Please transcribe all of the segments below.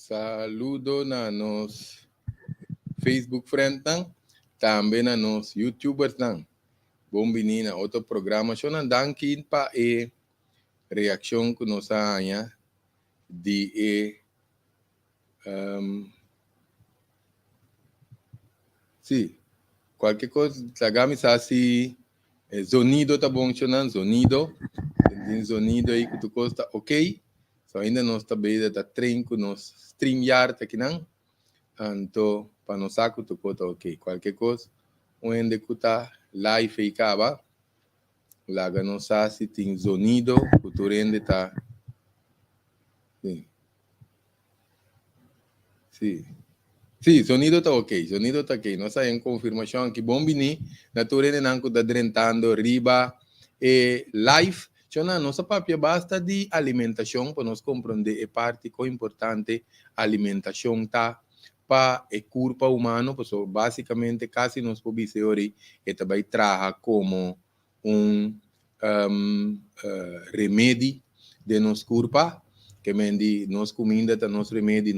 Saludo na nos Facebook friend nang, também na nos YouTubers nang. Bom menina, outro programa, só não dan kin pa reação que nós anya de sim, qualquer coisa, sagami assim, sonido tá bom, chonan, sonido, tem sonido aí que tu gosta, ok? So ainda nós tá bem da trem que nós StreamYard aqui não, então para nós saco tu conta ok, qualquer coisa, onde que tá live aí acaba, lá nós assim tem sonido, que tu rende tá, sim, sim. Sim, sonido está ok, sonido está ok. Nós temos confirmação que bom bini, naturalmente não está drentando riba live. Chona, nossa papia basta de alimentação para nós compreender a parte que é importante alimentação tá para o corpo humano, porque basicamente quase nós podemos dizer que também traga como remédio de nosso corpo, que mendi nos comida tá nos remédio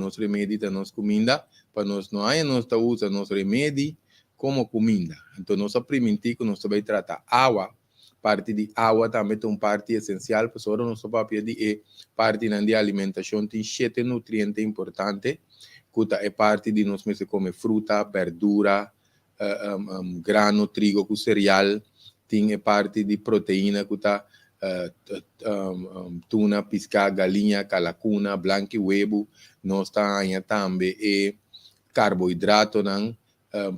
tá nos comida, para nós não há nós tá usa nos remédio como comida. Então nós primeiro que nós vai tratar água, parte de água também tem uma parte essencial, para só nosso papel de parte de alimentação tem 7 nutrientes importantes, que é parte de nós mesmo comer fruta, verdura, grano, trigo, com cereal, tem parte de proteína que tá tuna, pisca, galinha, calacuna, blanco e huevo, nós temos também carboidrato,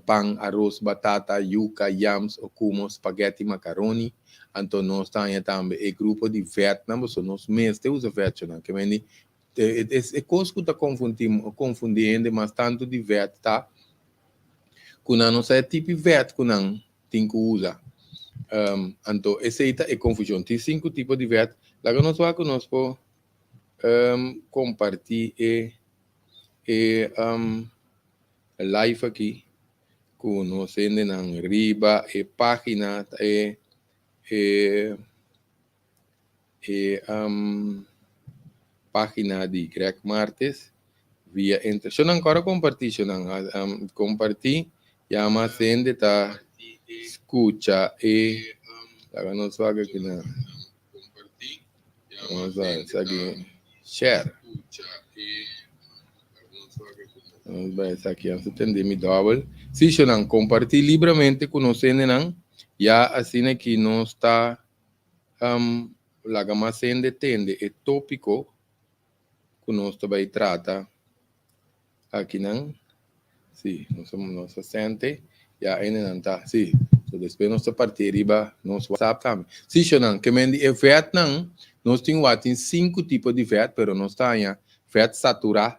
pão, arroz, batata, yuca, yams, okumo, spaghetti, macaroni. Então, nós temos também o grupo de Vietnam, so nós mesmos usamos Vietnam, que é coisa que está confundindo, mas tanto de Viet, tá? Que não é tipo Viet que não tem que usar. Então, essa é confusão. Tem 5 tipos de Viet. Lá que nós vamos conosco compartilhar live aqui com nós na riba página página de Greg Martes via entre. Só não agora compartilhar, compartilhar, chama sende tá escuta lá nós vamos aqui na vamos aqui share. Vamos aqui antes de me double. Se você não compartilha livremente com nós, já assim que nós está lá gama sende tende é tópico que nós também trata aqui não. Sim, nós sente já ainda não está. Sim, so depois nós partir riba nós WhatsApp também. Se você não que mende é Vietnam, nós temos 5 tipos de vet, pero nós está aí vet saturado,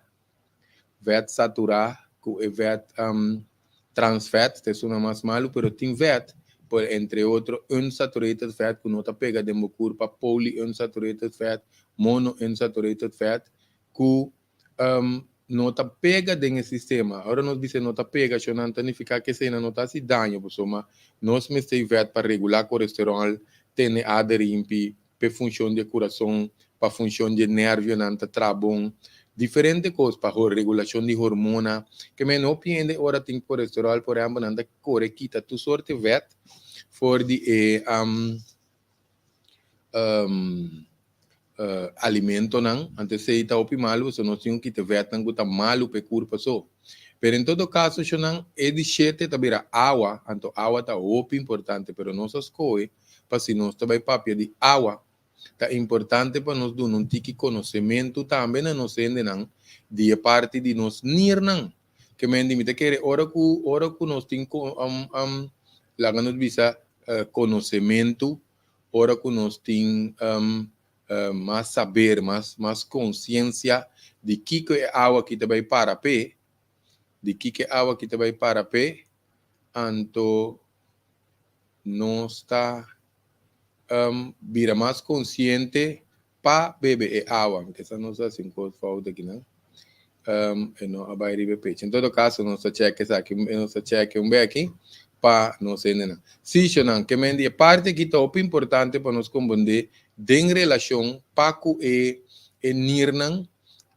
que é vet trans fat, que é mais malo, pero tem vet, por entre outros, unsaturated fat, que não está pega de meu corpo, polyunsaturated fat, monounsaturated fat, que não está pega dentro do sistema. Agora nós dizemos não está pega, isso não significa que se não está se dano, mas nós temos vet para regular colesterol, tem aderimpi, para função de coração, para função de nervo, não está trabalhando. Diferente coisas para a regulação de hormona, que me não pende ora tem colesterol, por exemplo, não corre quita tu sorte vet for de alimento não, antes se está optimal, se não tem que te vet não está malo para corpo só. Pero em todo caso, se não é de chete também água, então água está muito importante, pero não se escolhe para se nós também papel de água. É importante para nós dar um tipo de conhecimento também na nossa não de parte de nós nirnan que me indimita que ora que nós temos lá nós visa conhecimento ora que nós temos mais saber mais consciência de que é água que vai para pé de que é água que vai para pé então nós está vira mais consciente para beber água, porque essa não é assim coisa falta aqui, não? Não vai beber. Em todo caso, nós cheque aqui, nós cheque bem aqui para nós entender. Se não, que me diz parte que é importante para nós compreender em relação para o nirnan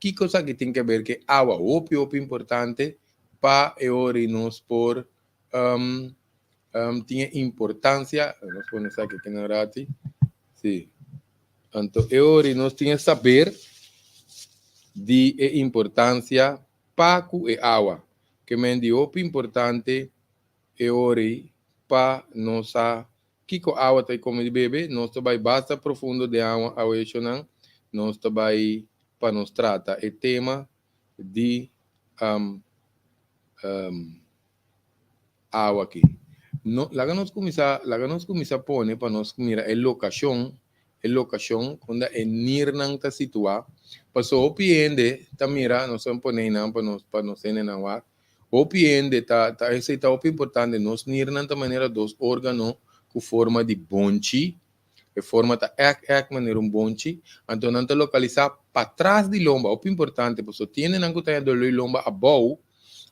que cosa que tem que ver que água opi importante para eori nos por tinha importância, nós podemos aqui que na rati, sim. Então eori nós tinha saber de importância paco e água, que men de opi importante eori para nossa kiko água tá como de bebê, nós vai basta profundo de água ao não, nós vai para nos trata o tema de água aqui. No, lá que nós começa a pôr para nós mirar a locação quando é nirnang ta situa, passou o piende ta mira nós vamos pôr na para nós ter na ar, o piende ta esse tá o importante nós nirnang ta maneira dos órgãos com forma de bonchi, a forma ta maneira bonchi, então não ta localizar para trás de lomba, o importante, porque tiene não que tá do lomba a bow.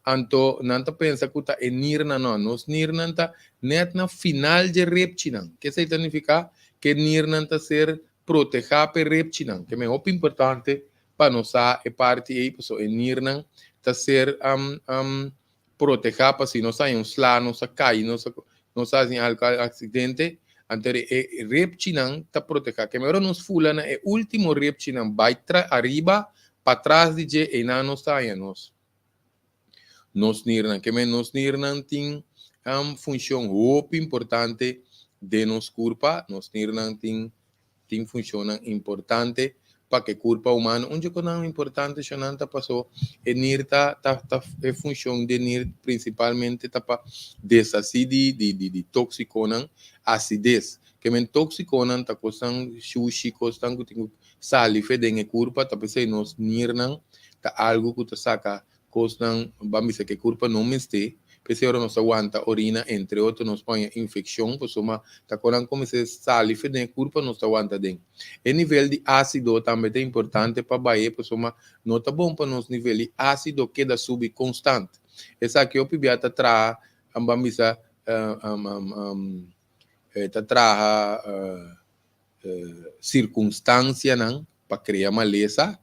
Anto nanta pensa que tá nirna não, nos nirna tá net na final de repchinan. Que significa que nirna tá ser proteger per repchinan, que é muito importante para nós a parte aí, pessoal, nirna tá ser proteger para se nós aí slá, nós cai, nós fazem algo acidente, então repchinan tá proteger. Que melhor nos fula na último repchinan vai arriba para trás de je e na nós tá aí nós. Nos nirnan, que nos nirnan tem função muito importante de nos corpo, nos nirnan tem função importante para que o corpo humano, onde que não é importante, já não passou, e nir é função de nir principalmente para desacide de toxicona, acidez, que men toxicona tá costan sushi, costan que tem salive de corpo, tá pensei nos nirnan, tá algo que tá saca costan, vamos dizer que culpa não me este, porque agora nos aguanta orina, entre outros, nos põe infecção, pues uma, tá quando começa saliva de culpa, nos aguanta den. E nível de ácido também é importante para baixar, pues uma, não tá bom para nos nível de ácido que da sub constante. Essa aqui o pibiata traz, vamos dizer, tá traz circunstância, não, para criar maleza,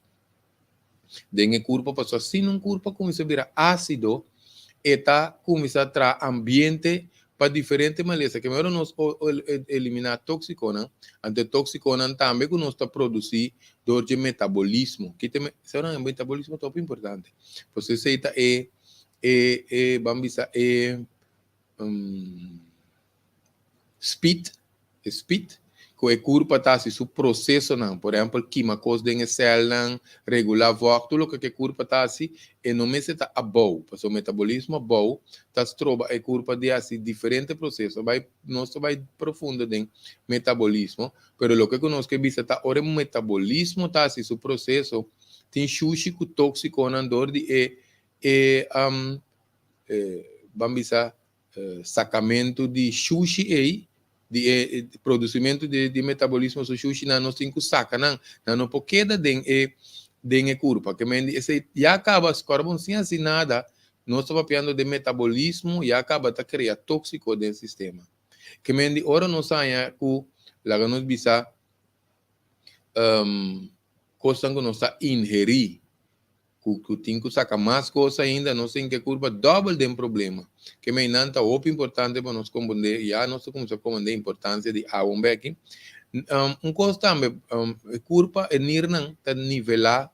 dengue curva passou assim um curva começa a virar ácido eta começa a trazer ambiente para diferente maleza que melhor nós eliminar toxicona ante toxicona também que nós está produzir dor de metabolismo que tem será um metabolismo top importante você aceita vamos dizer speed que o corpo está assim, o processo não, por exemplo, químicos de célula não, regular voto, tudo que o corpo está assim, e não me está a bom, porque o metabolismo bom, está se trova o corpo de assim, diferente processo, nós vai profundo em metabolismo, mas o que nós que vista está, ora o metabolismo está assim, o processo, tem xuxi com tóxico na dor de vamos dizer, sacamento de xuxi aí, de produzimento de metabolismo so xuxi na nos cinco saca não não poqueda den curva que men esse já acaba as corpos sem assim nada nós estamos falando de metabolismo e acaba tá criar tóxico do sistema que men de ora nós saia com lá nos bisa coisa que nós está ingerir que tem que sacar mais coisa ainda, não sei em que curva, dobro de um problema. Que me encanta, o importante para nós compreender, já nós começamos a compreender a importância de água aqui. Coisa também, curva é nirnan, tá nivelar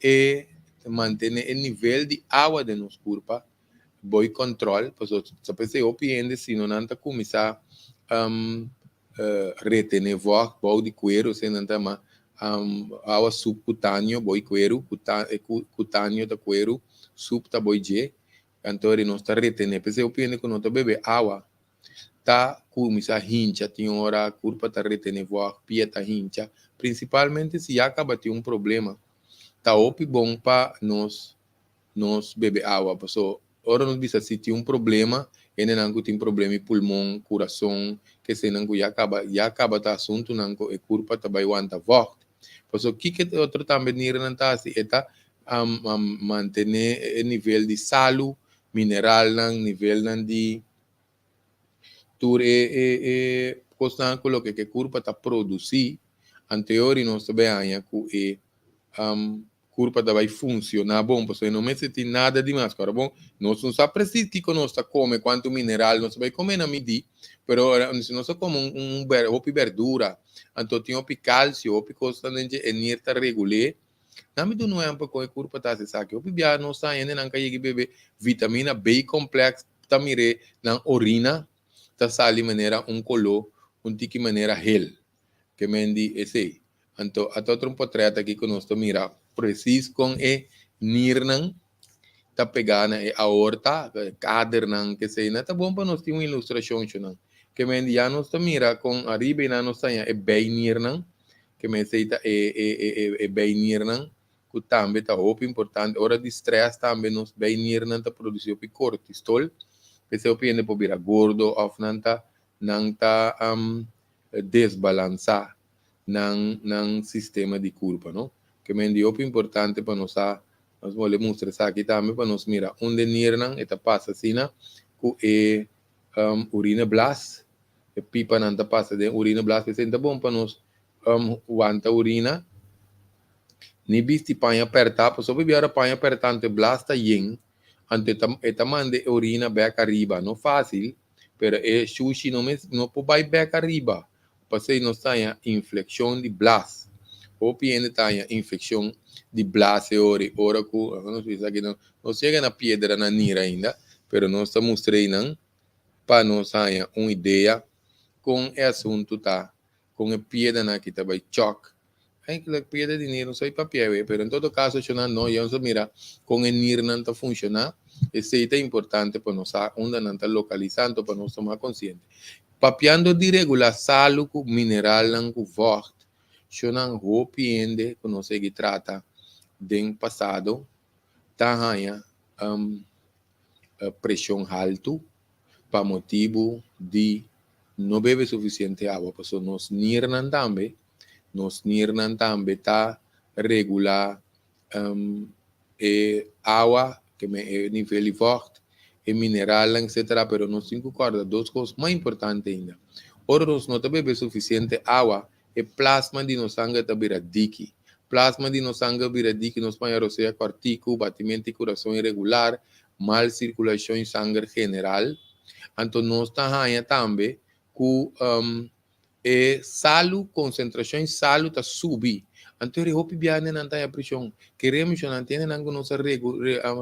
e manter o nível de água de nossa curva, boi controle, porque se você opende, se não anda começar retener voz, boi de cuero, se não tá mais água subcutâneo, boi cuero, cutâneo da cuero, sub da boi je, então ele não está retendo, porque eu penso que não está bebendo água, tá começa a hincha, tem hora a curva está retendo voar, pia tá hincha, principalmente se acaba de um problema, tá bom para nós beber água, porque ora nós bisa se tem um problema, ele não tem problema em pulmão, coração, que se não já acaba tá assunto não e curva tá vai aguentar voar. Por isso, o que outro também não está assim, é manter o nível de salo, mineral, nível de tur coisa que o corpo está produzindo, anterior nós também que corpo vai funcionar bom, porque não me senti nada demais, cara, bom, nós não só precisa que nós come quanto mineral, nós vai comer na medir, pero se nós come verdura, então tem cálcio, constante energia regular, na medida não é um pouco o corpo tá se sabe, bia não sai ainda não cai bebê vitamina B complexo, tá mire na urina, tá sali maneira color, tiki maneira hel, que mendi esse, então a outro portrait aqui que nós mira preciso com nirnan tá pegando a aorta, cadernan que sei, tá bom para nós ter uma ilustração não, que mendi já nós mira com arriba e na nós é bem nirnan, que me sei tá bem nirnan, que também tá muito importante, hora de estresse também nós bem nirnan tá produzir o cortisol, que se opende por virar gordo, ou não tá desbalançar ng sistema de culpa, não? Que me dio importante para nós vamos mostrar aqui também para nós mira onde nirnan eta passa assim na com urina blast e pipa não tá passa de urina blast que senta bom para nós aguanta urina ni bisti panha apertar para sobre biara panha apertante blasta yin ante eta mande urina back arriba não fácil pero sushi não pode back arriba passei não saia inflexão de blast ou piene taia infecção de blase ora ku não sei aqui não chega na pedra na nira ainda pero nós estamos treinando para nós saia uma ideia com o assunto tá com a pedra na que vai choque aí que a pedra de nira não sei papel pero em todo caso não eu só mira com a nira não está funcionando esse é importante para nós onde não está localizando para nós tomar consciente papiando de regular salo com mineral não com vocht Shonan hopiende que nós que trata do passado, tahanha pressão alto, para motivo de não beber suficiente água, porque nós nirnan também tá regular água que me nível forte, e mineral, etc. Pero nós cinco cordas, duas coisas mais importantes ainda. Ora, nós não bebe suficiente água, e plasma de no sangue está biradiki. Plasma de no sangue biradiki nos põe a rocear cortico, batimento de coração irregular, mal circulação em sangue general. Então, nós estamos também com salo, concentração em salo está subir. Então, ele hopi biane não tem a pressão. Queremos que não tenha não nos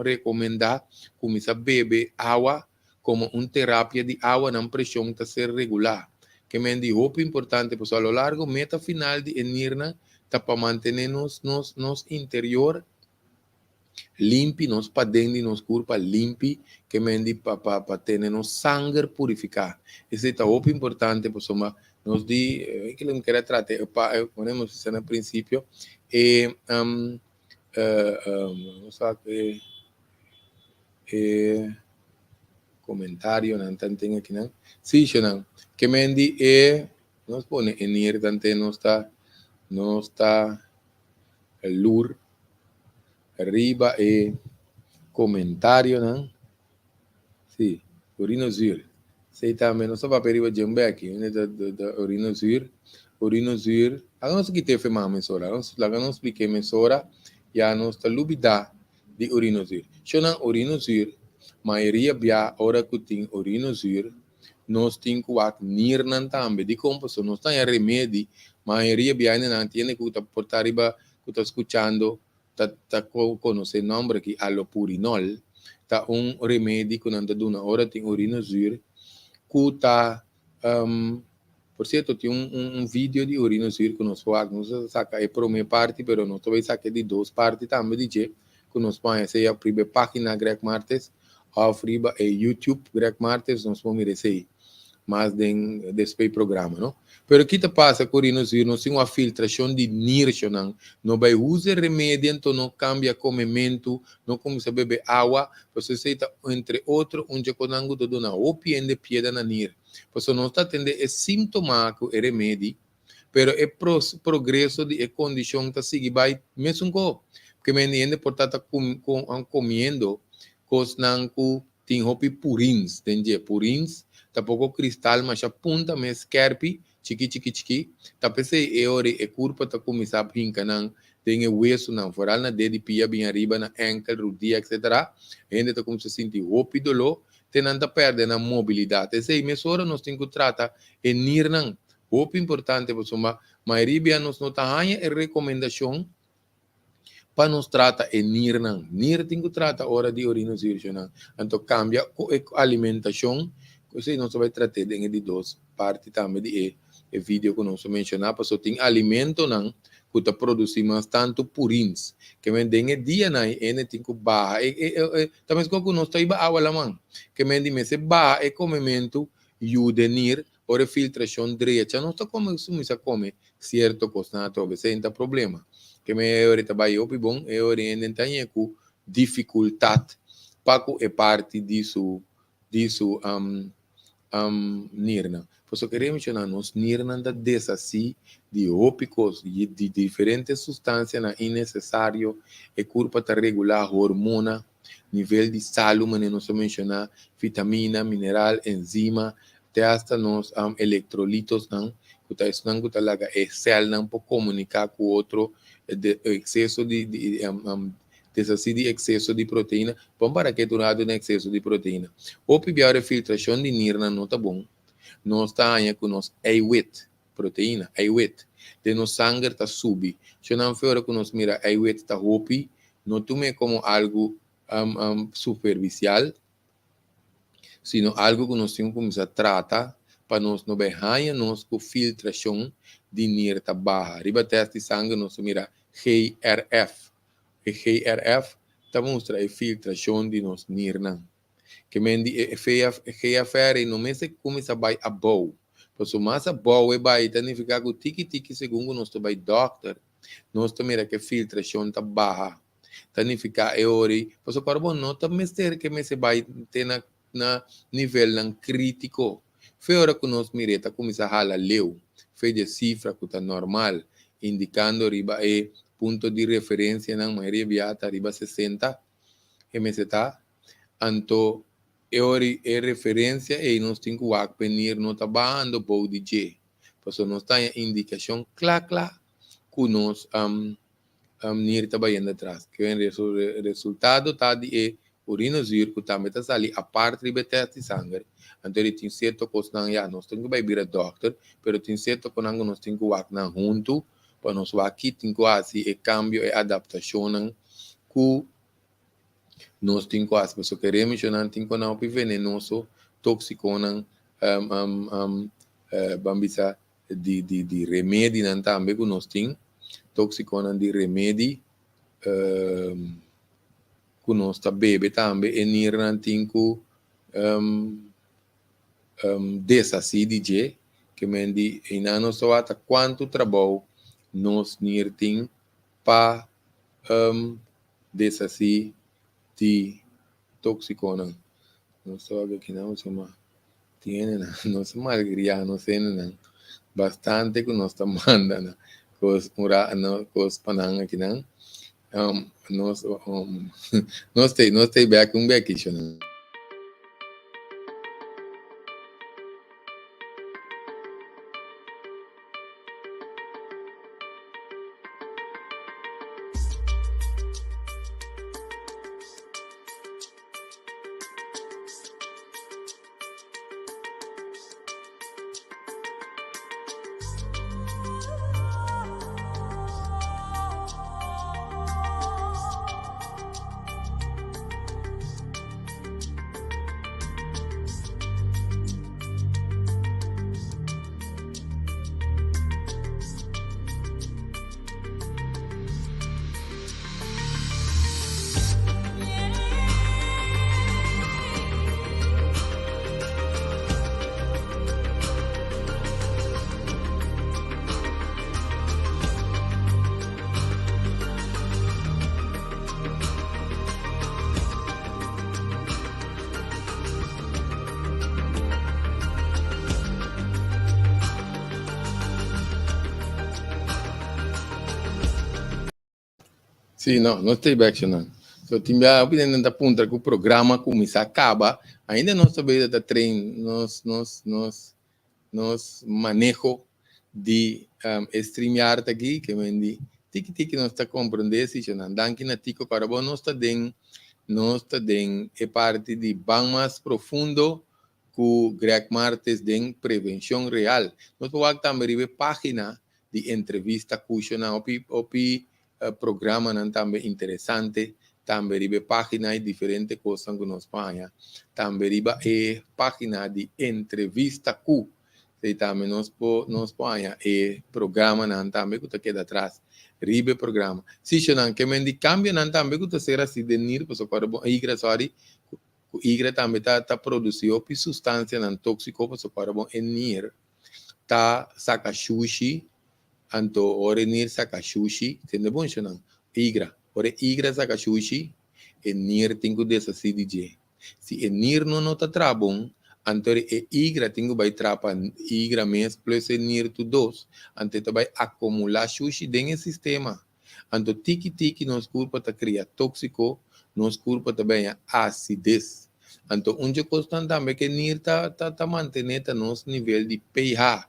recomendar começar a beber água como uma terapia de água na pressão está ser regular. Que me di hope importante, pues a lo largo, meta final de Nirna, para mantenernos nos interior limpi, nos para dentro, nos culpa limpi, que me di para tenernos sangre purificar. Ese está hope importante, pues nos di, que le quiera tratar, ponemos eso en el principio, comentario, não tem aqui não. Sim, não. Que mendi nos pone en irtante no está el lur arriba comentário não. Sim, urinosur. Sei também não só para perigo jumbe aqui, né da urinosur. Agora que te fema mesora, agora expliquei mesora, já nos está lubida de urinosur. Chonan urinosur maioria bia ora que tem urinosur nós temos que nirnan também de composto nós tem remédio maioria bia não tem que portar riba que está escutando tá conhecendo nome aqui allopurinol tá remédio que não tá dando ora tem urinosur que tá por certo tem vídeo de urinosur que nós faz saca é para uma parte pero não talvez saque de duas partes também de que nós põe essa a primeira página Greg Martes Afriba e YouTube, Greg Martes, nós vamos merecer mais desse programa, não? Pero o que passa com nós temos uma filtração de nircho, não vai usar remédio, então não cambia comimento, não começa a beber água, você aceita, entre outros, onde conango do dona ou piende pieda na nir. Você não está tendo sintomático e remédio, pero é progresso de condição que sigue vai mesmo com, porque me entende por estar comendo cos nanku tem hopi purins, entende? Purins, tá pouco cristal, mas a punta me skerpi, chiqui, tá pensei ore e curpa tá começar a pinca nang tem o hueso não, foral na dedo pia bem arriba na ankle, rodilha, etc. Ainda tá como se sentir roupa e dolor, tenanta perde na mobilidade. Essa aí, mesora nós temos que tratar e nir não. Roupa importante, porque a maioria nós não tá ganha a recomendação para nos tratar e nir não. Nir tem que tratar hora de urinosircio não. Então cambia a alimentação, você não vai tratar de duas partes também de e vídeo que nós mencionamos, porque tem alimento não que está produzindo tanto purins, que me den dia não e tem que barra também como nós está iba água lá mão, que me diz se barra e comimento yudenir ou a filtração direita, não está como isso come certo coisa na tua sem problema, que me ahorita vai opi bom e orienta com dificuldade para é parte disso nirna. Por isso queremos mencionar nós nirna da desassi de ópicos e de diferentes substâncias na innecessário e curva para regular hormona, nível de saúde, mas nós mencionar vitamina, mineral, enzima, até hasta nós eletrolitos não, que está estudando que laga é célula não para comunicar com o outro de excesso de excesso de proteína, bom para que tu lado de excesso de proteína. O pior filtração de nirna não tá bom. Nós está aí com nós A8 proteína, A8. De nos sangue está subi. Se não for que nós mira A8 está hopi, não tome como algo superficial, sino algo que nós temos que começar a tratar para nós não berranha nós com filtração de nirta barra. Riba teste de sangue nós mira GRF. E GRF está mostra a filtração de nos nirna. Que mendi GFR não me se começa a bow. Por isso mais a bow é vai significa que tiki segundo nós vai doctor, nós também que filtração está barra. Significa é ori, por isso carbono não tá mestre que me se vai ter na nível não crítico. Foi hora que nós mireta começa a hala leu, fez de cifra que está normal, indicando riba é ponto de referência na maioria viata riba 60 MST, anto é referência e nós temos que venir no tabando por DJ. Por isso nós temos indicação clara que nós nir trabalhando atrás. Que o resultado está de urinosir que também está ali a parte de teste de sangue. Então ele tem certo coisa já nós temos que ir a doctor, pero tem certo coisa nós temos que ir na junto para nós aqui temos que fazer e cambio e adaptação que nós temos que fazer. Porque queremos mencionar temos que não venenoso tóxico não bambisa de remédio não também que nós temos tóxico não de remédio que nós está bebe também e nir não tem que desassi DJ que mendi e não nós só até quanto trabalho nós nir tem para desassi de tóxico não só aqui não chama tiene não se malgria não sei não bastante que nós está mandando cos mura no cos panang aqui não nós nós tem back isso não. Sim, não tem back não. So tinha a opinião da ponta que o programa começa acaba, ainda não sabemos da treino, nós manejo de streamear aqui, que vendi tiki nós está compreender se já não danke na tico carbono nós está é parte de bem mais profundo que Greg Martes den prevenção real. Nós vamos também ver página de entrevista cujo na opi programa não também interessante, também ver página de diferentes coisas que nós fazemos, também ver página de entrevista cu, se também nós fazemos programa não também que queda atrás, ribe programa. Se não que me cambia não também que será se denir, pois agora bom, igra sorry, igra também tá produzindo substância não tóxico, pois agora bom enir tá saca sushi anto ore nir saka sushi, sendo bom não? Igra, ore igra saka sushi, e nir tenho dessa CDJ. Se e nir não nota trabom, anto e igra tenho vai trapa igra mes plus e nir tu dos, anto te vai acumular sushi dentro do sistema. Anto tiki nos corpo ta cria tóxico, nos corpo também a acidez. Anto onde constante também que nir ta manteneta nos nível de pH,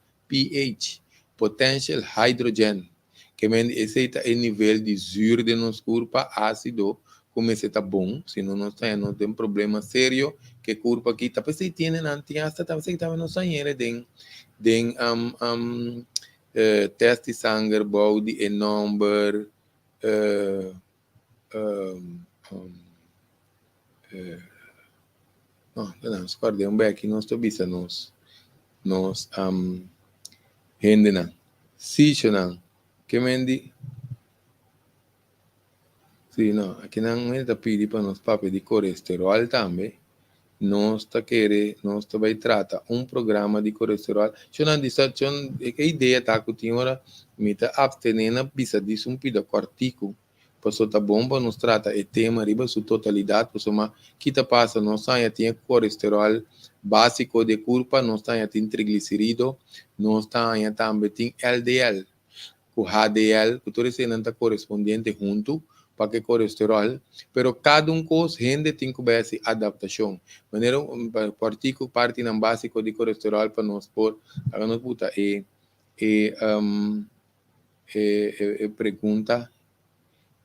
potential hydrogen, que esse é o nível de zuur de nosso corpo ácido, como esse está bom, senão não tem problema sério, que o corpo aqui está, porque tem antiasta, também não sai tem teste de sangue, body e number, não, escorde um aqui, nós estou bisa nos gente não. Se não, que mendi, se não, aqui não é da pedir para nós papel de colesterol também, nós vai tratar programa de colesterol. Eu não disse, a ideia tá que tinha hora, me tá abstenendo, bisa disso pida cortico, passou tá bom para nos tratar o tema riba sua totalidade, passou mas que tá passa nós tinha colesterol básico de culpa, nós tem triglicerídeo, nós também tem LDL, o HDL, que todo esse não está correspondente junto, para que colesterol, pero cada coisa gente tem que ver essa adaptação. Maneira particular parte não básico de colesterol para nós por, agora nós puta pergunta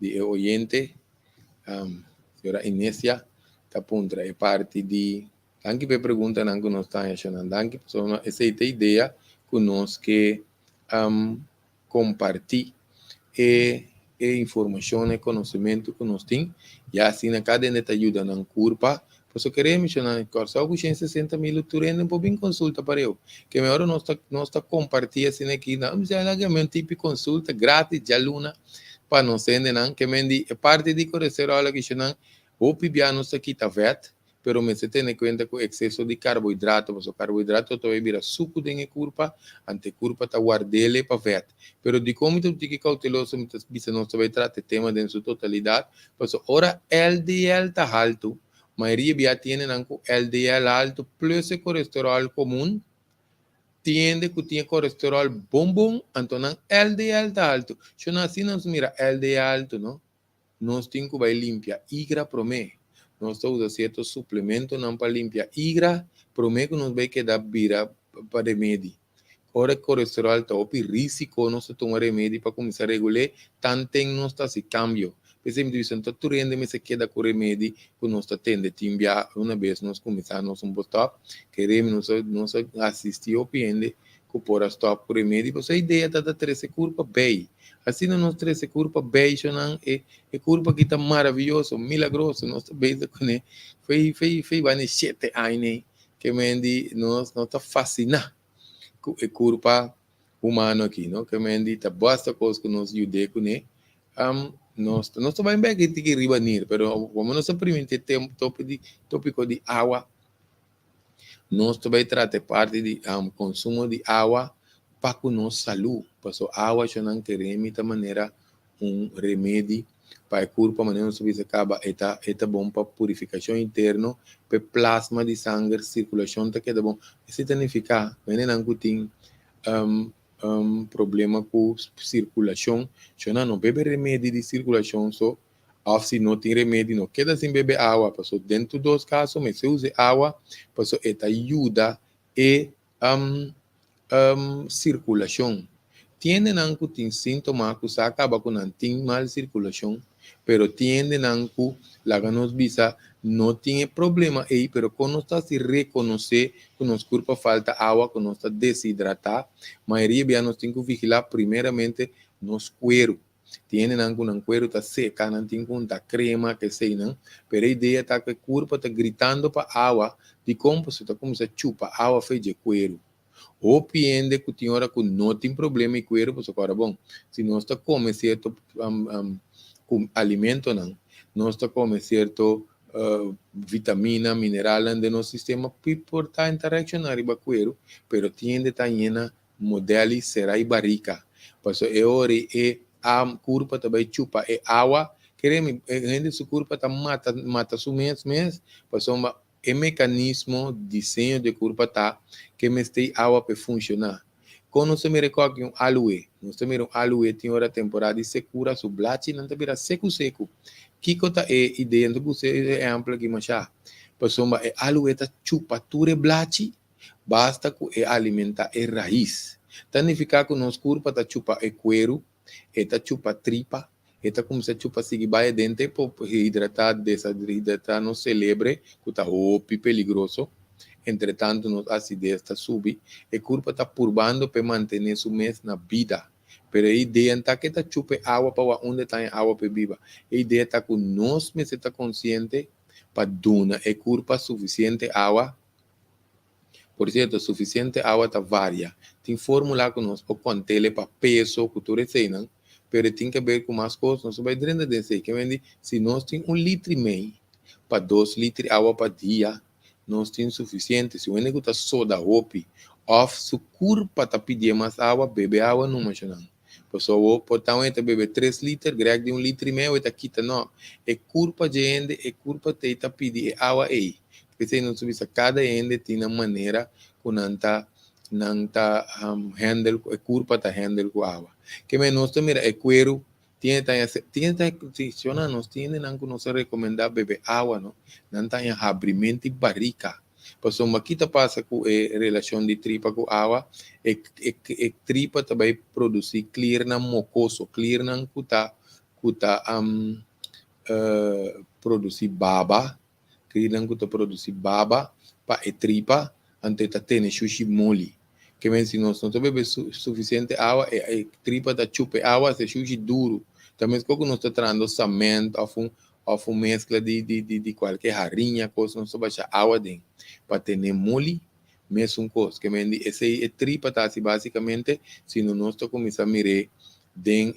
de oyente, senhora Inésia, tá punta é parte de, tanque pe pergunta não que nós está achando, tanque pessoa essa ideia que nós que compartilhar informação e conhecimento que nós temos, e assim a cada gente ajuda na curva. Por isso queremos mencionar que só com 60 mil turende por bem consulta para eu, que melhor nós está compartilhando assim aqui, não já é um tipo de consulta grátis de aluna para nós entender que mendi parte de colesterol que não o pibiano está aqui tá vet, pero me se tem conta com excesso de carboidrato, porque o carboidrato também vira suco de curva, ante curva tá guardele para vet. Pero de como tu tique cauteloso, muitas vezes não se vai tratar tema em sua totalidade, porque ora LDL tá alto, a maioria já tem LDL alto plus colesterol comum, tiende que tinha colesterol bom, então LDL tá alto. Se não assim nós mira LDL alto, não? Nós temos que vai limpar igra promê. Nós usamos certos suplementos não para limpar igra, promê que nos vai quedar vira para remédio. Ora colesterol está op risco, nós tomar remédio para começar a regular, tanto não está se cambio. Por exemplo, então tu rende me se queda com remédio que nós está tendo timbia uma vez nós começamos um stop, queremos nós assistir o pende que por stop com remédio, porque a ideia da 13 curva bem. Assim nós 13 curva bem, é curva que está maravilhoso, milagroso, nós está bem com ele, foi vai 7 anos que mendi nós está fascinado com a curva humana aqui, não? Que mendi tá basta coisa que nós ajude com ele, nós vamos ver que tem que ribanir, pero como nós simplesmente temos tópico de água, nós também tratar parte de consumo de água para a nossa saúde, porque a água já não queremos de maneira remédio para a curva, maneira não se acaba, é bom para purificação interna, para plasma de sangue, circulação, tá que é bom. Isso significa, não tem problema com circulação, se não bebe remédio de circulação, só se não tem remédio, não queda sem beber água, porque dentro dos casos, mas se usa água, porque ajuda e circulação. tiende nanku tin síntoma que se acaba con tin mal circulación, pero tiende nanku la nos visa no tiene problema ahí, pero cuando está se reconoce que nos culpa falta agua, que nos está deshidratada, mayoría ya nos tiene que vigilar primeramente nos cuero. Tienen algum cuero está seca, não tem muita crema que sei não, pero a ideia tá que o corpo está gritando para água, de como você está como se chupa água feita de cuero. Ou piende que tem hora que não tem problema em cuero, você agora bom, se nós está come certo alimento não, nós está come certo vitamina, mineral de nosso sistema, por estar interaccionar com o cuero, pero tiende a estar llena modelo será e barrica. Passo é hora a curva também chupa é água, queremos gente sua curva tá mata su mês, passou é mecanismo desenho de curva tá que me tem água para funcionar. Quando você me recorre aloe, você me aloe tem hora temporada e se cura su blate não tá vira seco. Que coisa é ideia do você é ampla que machá. Passou é aloe tá chupa ture blate, basta que alimentar é raiz. Significa que nos curva tá chupa é cuero, eta chupa tripa, eta como se chupa seguir vai dentro por hidratar, desidratar, não celebre, que está peligroso. Entretanto, nos acidez está subir, e curva está purbando para manter su mês na vida. Pero a ideia está que está chupa água para onde está água para viva. A ideia está que nós me está consciente para donar e curva suficiente água. Por certo, suficiente água está varia. Tem fórmula que nós contele para peso, que tu receiam, mas tem que ver com mais coisas. Nós vai dentro desse que vende, se nós tem 1,5 litro para 2 litros de água para dia, nós tem suficiente. Se o único está soda hopi, off su curpa está pedindo mais água, bebe água não mais não. Pessoal, portanto, bebe 3 litros, greg de 1,5 litro, está quita não. É curpa de ende, é curpa te está pedindo água aí. Porque não subir cada ende tem uma maneira que não está handle, é curva está handle com água. Que menos mira, é cuero, tiene funciona, nos tiene não se recomenda beber água, não tem abrimento e barrica. Passou uma quita passa com a relação de tripa com água, e tripa também produzir clear na mucoso, clear na cuta produzir baba, clear na cuta produzir baba para a tripa, ante tá tendo sushi mole. Que vem se nós não bebe suficiente água, a tripa da chupa água, se sushi duro. Também como nós está trazendo samento, ou uma mescla de qualquer rarinha, coisa, nós baixa água dentro. Para ter mole, mesmo coisa. Que vem essa tripa tá assim, basicamente, se nós está começando a mirar, den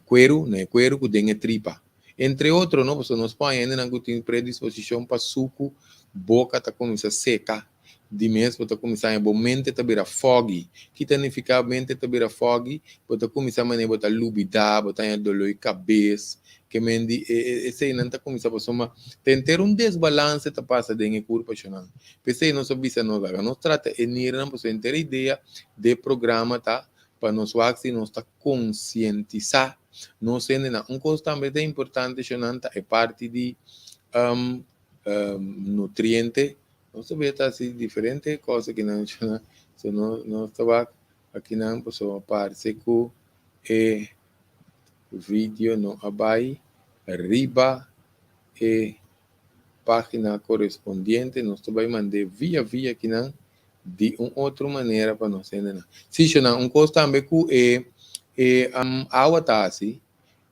cuero, né? Cuero que den tripa. Entre outros, não, você nos põe ainda não tem predisposição para suco, boca está começando a secar, de mesmo está começando a mente está vira foggy, que significa mente está vira foggy, está começando a botar lubidar, botar dor de cabeça, que mendi esse não está começando a somar, tem ter desbalance está passa dentro do corpo apaixonado. Pensei não sabia se nós trata de ir não você ter ideia de programa tá para nós que nós está conscientizar. Não sendo um coisa também é importante, Xananta, é parte de nutriente. Não se vê assim diferente coisa que não se não estava aqui não posso parece que o vídeo não abai arriba página correspondiente nós vai mandar via aqui não de uma outra maneira para nós entender. Se Xananta, coisa também que água tá assim,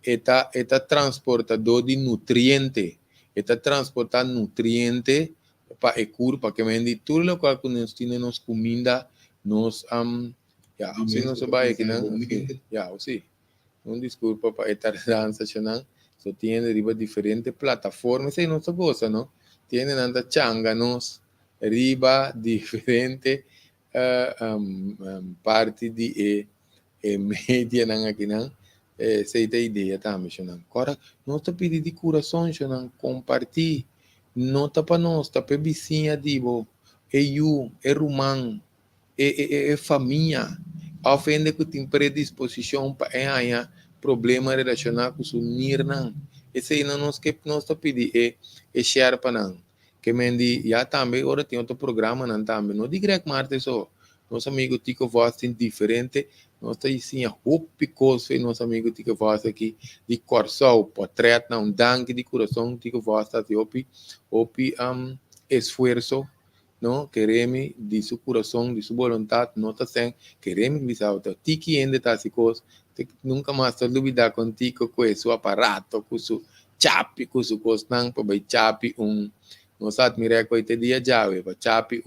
está transportador de nutriente, está transportando nutriente para o corpo, que vende tudo o que nós temos comida, nós se não se vai aqui não, sim, não desculpa para esta dança, não, só tem riba diferente plataformas, se não se gosta, não, tem nada changa, nós riba diferente parte de média não aqui não, sei da ideia também, não. Agora, nós está pedindo de coração, não, compartilhar, não está para nós, está para vizinha, digo, é romano, é família, ofende que tem predisposição para problema relacionado com o nir, não. Esse aí não nós que nós está pedindo é share para não. Que mendi, já também, agora tem outro programa, não também, não de grec Marte só. Nosso amigo Tico voz tem diferente. Nós temos assim a roupa coisa, nosso amigo Tico voz aqui de coração, portrait, não danke de coração, Tico voz tá de opi esforço, não queremos de seu coração, de sua vontade, não está sem queremos visar o Tiki ainda tá assim coisa, nunca mais estou duvidar contigo com seu aparato, com seu chapi, com seu coisa, não para chapi nós admiramos que esse dia já, para chapi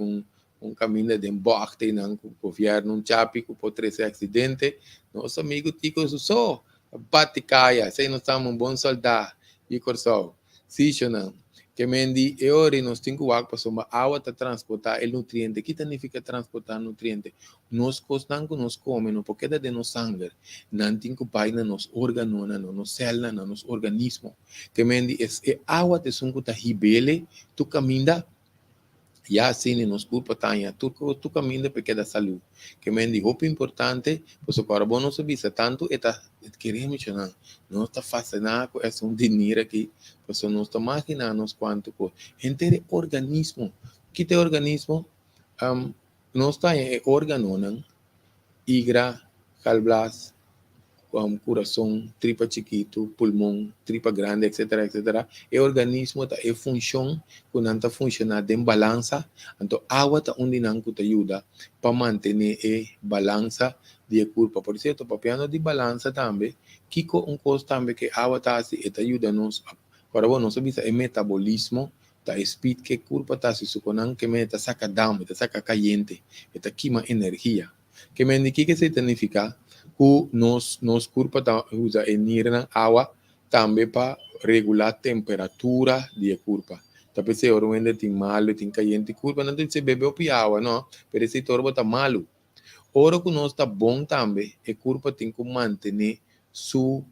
caminho de embarque não o governo um chapi que pode ter acidente, nosso amigo Tico só bate caia, se nós estamos um bom soldado e corso, sim ou não? Que mendi e ora nós temos que para a água para transportar o nutriente. Que significa transportar nutriente? Nós costan que nós comemos, porque é de nosso sangue, não tem que pai na nos órgãos, na nos células, na nos organismo. Que mendi é água te sungo ta hibele, tu caminha e assim nos culpa tanya, tu caminha porque da saúde. Que mendi roupa importante, pois o carbono não se visa tanto, queremos não está fascinado com esse dinheiro aqui, pois não está imaginando quanto coisa. Entre organismo, que tem organismo, não está em órgão, não, igra, calblas, coração, tripa chiquito, pulmão, tripa grande, etc, etc. O organismo tá é função que não está funcionando em balança, então água tá onde não te ajuda para manter a balança de corpo. Por isso, para piano de balança também, que coisa também que água tá assim, te ajuda nos, para nós sabemos é metabolismo, tá speed que corpo tá se suponan que me tá saca dama, tá saca caliente, tá queima energia. Que me indica que significa que nos corpo usa energia água também para regular a temperatura de corpo. Tapi se orang tem malo, tem caliente, curva não tem se beber o água, não. Pero esse torbo tá malo. Ora que nós está bom também, a curva tem que manter su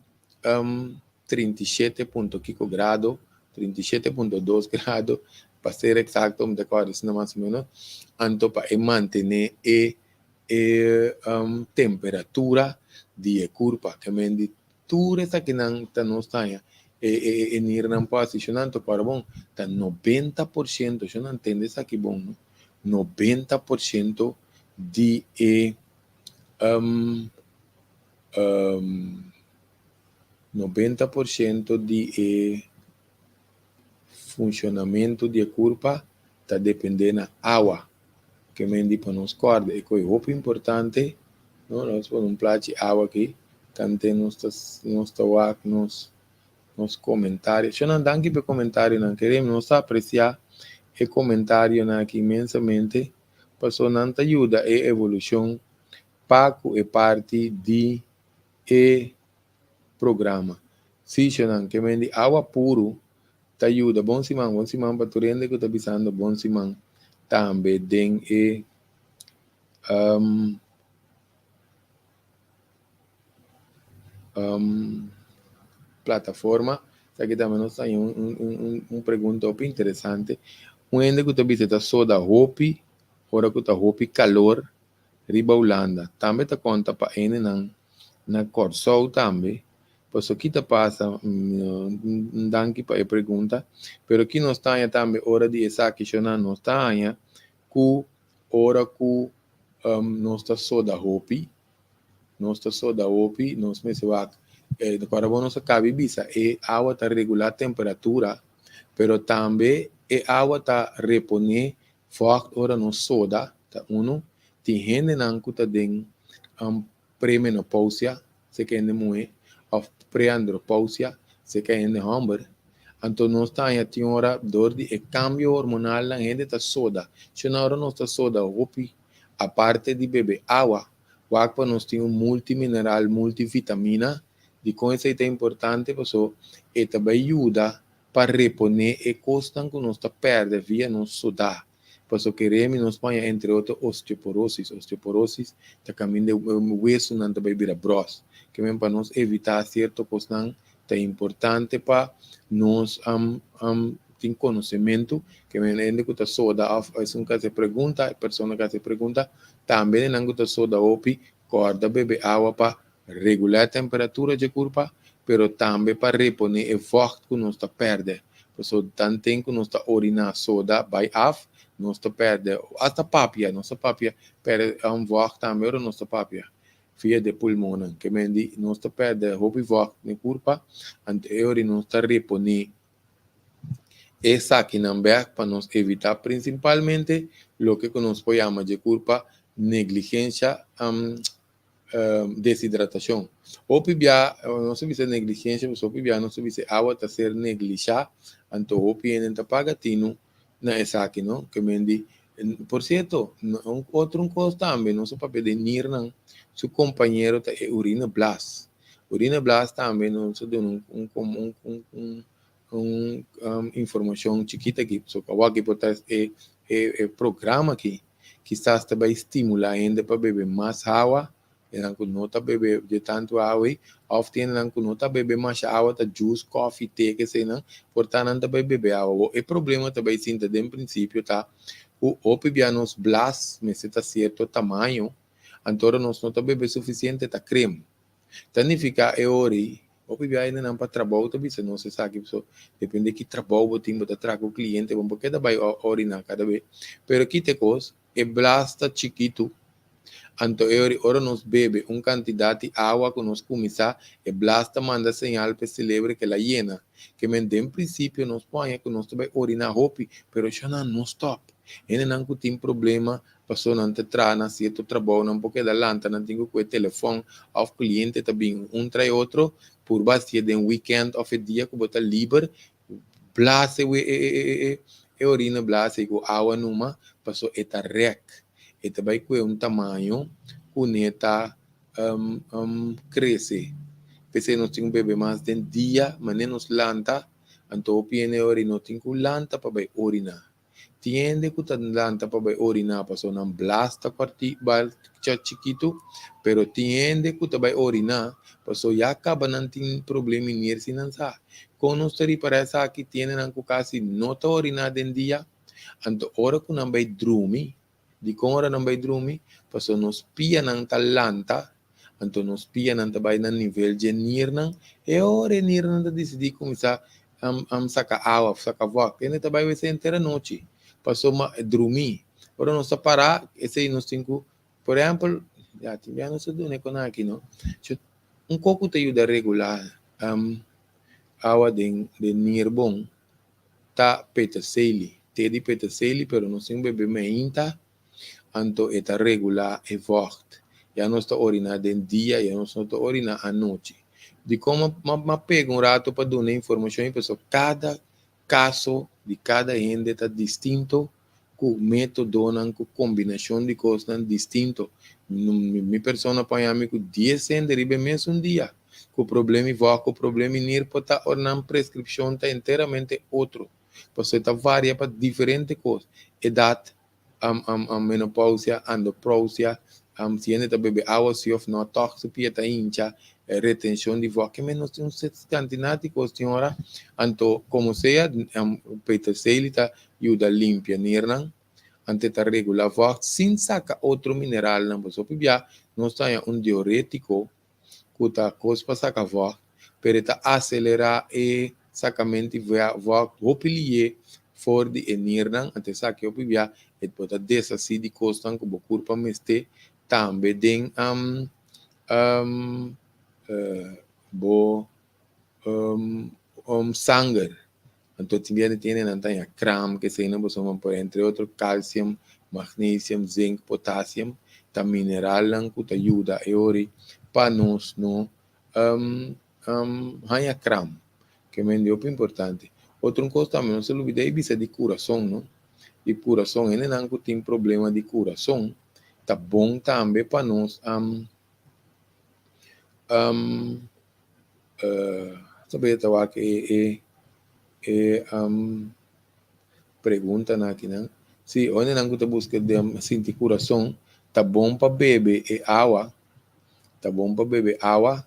37,5 grado, 37,2 grado, para ser exato, me acordo, se não mais ou menos, então para manter a temperatura de curva, que me diz, tudo isso que não está em ir na posicionando para bom, está 90%, eu não entendo isso aqui bom, não? 90% de 90% de funcionamento de curva está dependendo da água que mendi para nos corda. E que é muito importante, não? Nós podemos um prato de água aqui, tanto nos comentários. Eu não dou aqui para comentário, não queremos nos apreciar o comentário aqui imensamente, para não te ajuda a evolução. Paco é parte de programa. Se chamam que vende água puro, te ajuda. Bom simão para tu rende que está pisando bom simão. Também tem plataforma. Aqui também nós temos pergunta interessante. Um ende que está visita só da roupa, hora que está roupa calor, riba Holanda. Também te conta para ende na Corsol também. Pues aqui te passa, danke para a pergunta, pero aqui nós temos também hora de essa questão, nós temos que hora que nós está só da roupa, nós me se vai, agora nós acaba bisa, e água está regular a temperatura, pero também a água está reponer forte hora nós soda, tá uno, tem gente não que está den premenopausia, se que ainda muito of pré-andropausia, se que ainda homem, então nós temos hora dor de cambio hormonal na gente está soda, se na hora nós está soda, a parte de beber água, o água nós temos multimineral, multivitamina, de coisa é importante, porque também ajuda para reponer e costa que nós está perdendo via nós sudar. Por isso queremos nós põe entre outros osteoporose está caminho de hueso não também vira bros, que mesmo para nós evitar certo coisa é importante para nós tem conhecimento que me ende que está soda é um caso de pergunta, a pessoa que se pergunta também não está soda opi corda beber água para regular a temperatura de corpo, pero também para reponer o forte que nós está perdendo. Por isso, tanto que nós está orinar soda vai af, nós te perde, hasta papia, nossa papia, perde vocht também, nossa papia, via de pulmão, que mendi, nós te perde, hobby vocht, ne curpa, ante euri nós te repone, essa aqui na berg para nos evitar principalmente lo que nos chamamos de culpa negligência desidratação. Ou pibia, não se vê negligência, mas ou pibia não se vê água tá ser negligenciar, então ou pienen tá pagatino na essa aqui, não? Que mendi, por certo, outro coisa também, não só para pedir nir não, seu companheiro tá urina blast. Urina blast também não se dá informação chiquita aqui, só que aqui botar programa aqui que está também estimular ainda para beber mais água, e não nota beber de tanto água, ou tem não nota beber mais água, tá juice, coffee, té, que sei não, portanto não também beber água. O problema também sim, desde o princípio tá, o bebianos blas, mas está certo tamanho, então nós não tá beber suficiente tá creme. Significa é ori, o bebê ainda não para trabalho, também se não se sabe, so, depende de que trabalho o time traga o cliente, bom, porque da vai orinar cada vez. Pero aqui te coisa, é blasta chiquito, então ora nos bebe quantidade de água que nós começar, e blasta manda sinal para se lembrar que ela llena, que em princípio nós põe que nós vai orinar hopi, pero já não stop. Ainda não tem problema, passou não te trana, se tu trabalho não porque da lanta, não tem que o telefone, ao cliente também, trai outro, por base de weekend ou dia que botar livre, blase e orina blase com água numa, passou eta rec. E também com tamanho, cuneta cresce. Pese nós temos bebê mais de dia, mas nos lanta, então piene ori não tem que lanta para vai orinar. Tiende que tá lanta para vai orinar, passou não blasta quarti bal chiquito, pero tiende que tá vai orinar, passou já acaba não tem problema em se não sabe. Quando nós temos para essa aqui tiene não quase não tá orinar de dia, então hora que não vai dormir, di kung ora nang bay drumi, paso nos pia ng talanta, anto nos pia ng tabay ng nivel dyan nir nang, e ore nir nang ta decidi kung isa saka awa, saka vak, kaya tabay wese entera noche, paso ma drumi, ora nos para, ese nos cinco, por exemplo, ya timbiano sa dun, ko na aqui, no? So, coco te ayuda regular, awa de nirbong, ta petaseli, te di petaseli, pero no sin bebe meinta, anto eta regular e vocht. Já não estou orinar de dia, já não estou orinar à noite. De como pega rato para dar informação, pessoal, cada caso de cada ende está distinto, com método, com combinação de coisas distinto. Minha pessoa põe a com 10 ende ribe mesmo dia. Com problema voz, com problema nir, para estar ordenando prescrição, está inteiramente outro. Você está varia para diferentes coisas. Idade, menopausia, andropausia, tiene que beber agua, si of no toxic, pieta hincha, retención de voz, que menos de un cantidad senhora, anto, como sea, petercelita, ayuda limpia, nirnan, ante ta regula voz, sin saca otro mineral, não, pues, opibia, no está diurético, que ta cospa saca voz, pero ta acelera e sacamento voz, opilier, for de nirnan, ante saque opibia, et pota dessa si di costan como curpa meste tambe den sangue. Então tiene nantanha cram que se não posamos por entre outros calcium, magnesium, zinc, potassium, ta mineral lang que ajuda e ori para nós no hanya cram que é muito importante. Outro coisa também não se olvide bisa de coração, não? De coração, ele não tem problema de coração, tá bom também para nós saber que pergunta aqui, né? Se onde não está busca de sentir coração, tá bom para beber água, tá bom para beber água.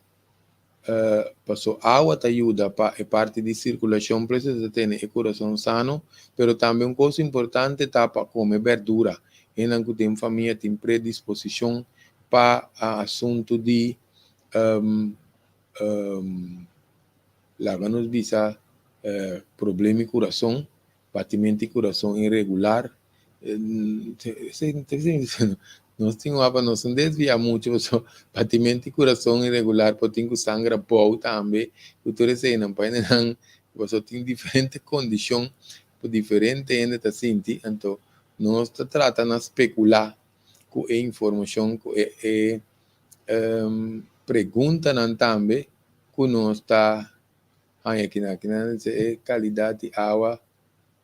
Passou água te ajuda para parte de circulação, precisa ter o coração sano, pero também uma coisa importante tá para comer verdura. E não tem família tem predisposição para assunto de lá visa problema de coração, batimento de coração irregular, nós temos para nós não desviar muito, só batimento de coração irregular, pode ter sangue bom também, o tudo isso não pode não, você tem diferente condição, por diferente ainda está sentindo, então nós está tratando de especular com a informação, com a pergunta não também, que nós está aqui na qualidade de água,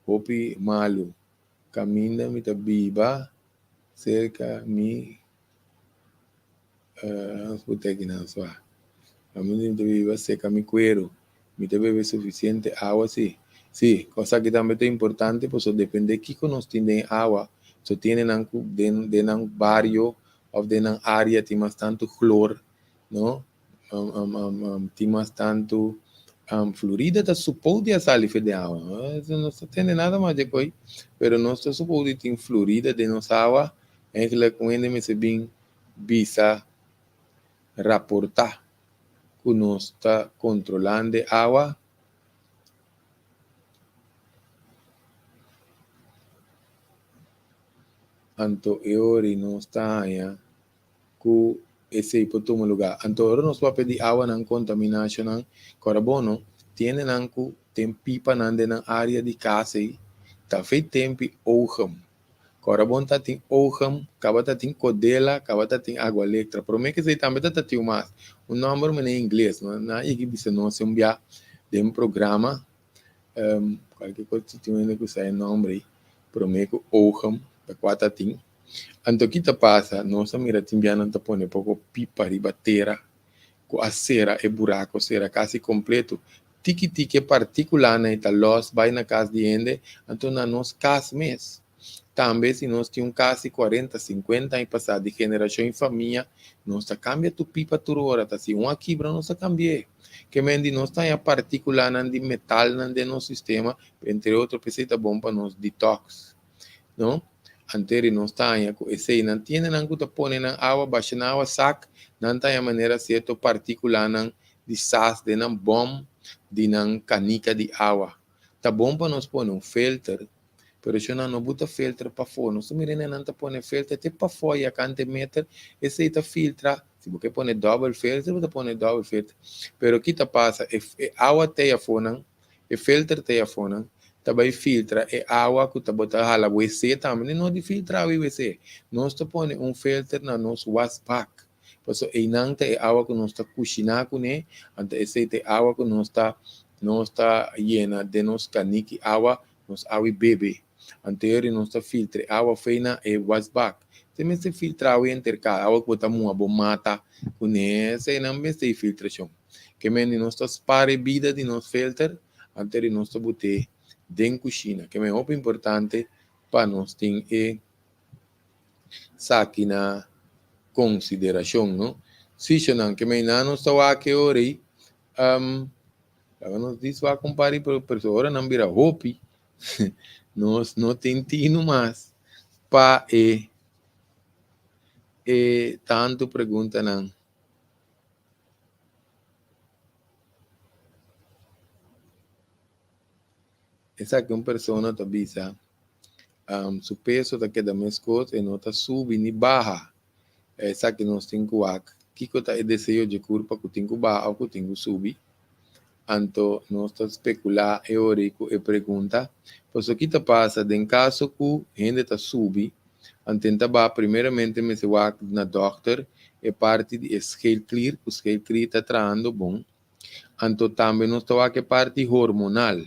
hopi malu, caminha me biba cerca mi aqui sua caminha me biba cerca mi cuero me bebe suficiente agua sí cosa que también es importante pues depende de qué nos tiene agua so tienen un barrio o de una área tiene más tanto clor no tiene más tanto Florida está suposto a salir de agua no tiene nada más de coisa pero no está suposto em Florida de nossa água é que quando me se bem visa reportar que nós está controlando a água anto ori não está aí que esse hipotomo lugar anto ora nós vai pedir água não contaminação não carbono tiene não que tem pipa não na área de casa tá feito tempo ogam Corabon tá tem oham, acaba tá tem codela, acaba tá tem água elétrica. Por mim que sei também tá tem mais. O nome mas em inglês, não na equipe se não se envia de um programa, qualquer coisa que tiver que sair nome aí. Por mim que oham, da quatro tem. Então que tá passa, nossa mira timbiana tá põe pouco pipa ribatera, com a cera e buraco, cera quase completo. Tiki particular na ita loss vai na casa de ende, então na nos casa mesmo. Também, se nós temos quase 40, 50 anos passado de geração em família, nós cambia tu pipa toda hora, tá? Se uma quebra, nós cambia. Que mendi nós tem a particular de metal de nosso sistema, entre outros, precisa bom para nós detox, não? Anterior nós tem esse não tem não que põe na água, baixa na água, sac, não tem a maneira certa particular de sas, de não bom, de não canica de água. Tá bom para nós pôr um filtro. Pero se não bota filtro para fora, não se mira não tá põe filtro até para fora, e a cante meter, esse tá filtra. Se você põe double filtro, você põe double filtro. Pero que tá passa, é água teia fora, é filtro teia fora, também filtra, é água que tá bota hala WC também, não de filtrar o WC. Nós tá põe filtro na nosso wash pack. Por isso, não é água que nós tá cozinhando com né, então esse é água que nós tá llena de nos canique água, nós água bebe. Anterior não está filtra água feina e wasback também se filtra água intercala água que botar uma bom mata com esse não me sei filtração que menos não está spare vida de nos filter anterior não está botar dentro cozinha que é muito importante para nós ter e saque na consideração não se não que menos não está aqui ori nos diz vai comparar por hora não vira hopi nós não tentamos mais para tanto pergunta não. Essa que uma pessoa está bisa, su peso está queda mais coisa e não está subindo nem barra. Essa que nós temos que está é desejo de curva que tem que barra ou que tem que subir. Então, nós estamos especular e orico e pergunta, pois o que está passa, em caso que a gente está subindo, tenta ba primeiramente me se vai na doctor e parte de scale clear, o scale clear está trazendo bom. Então, também nós estamos aqui parte hormonal.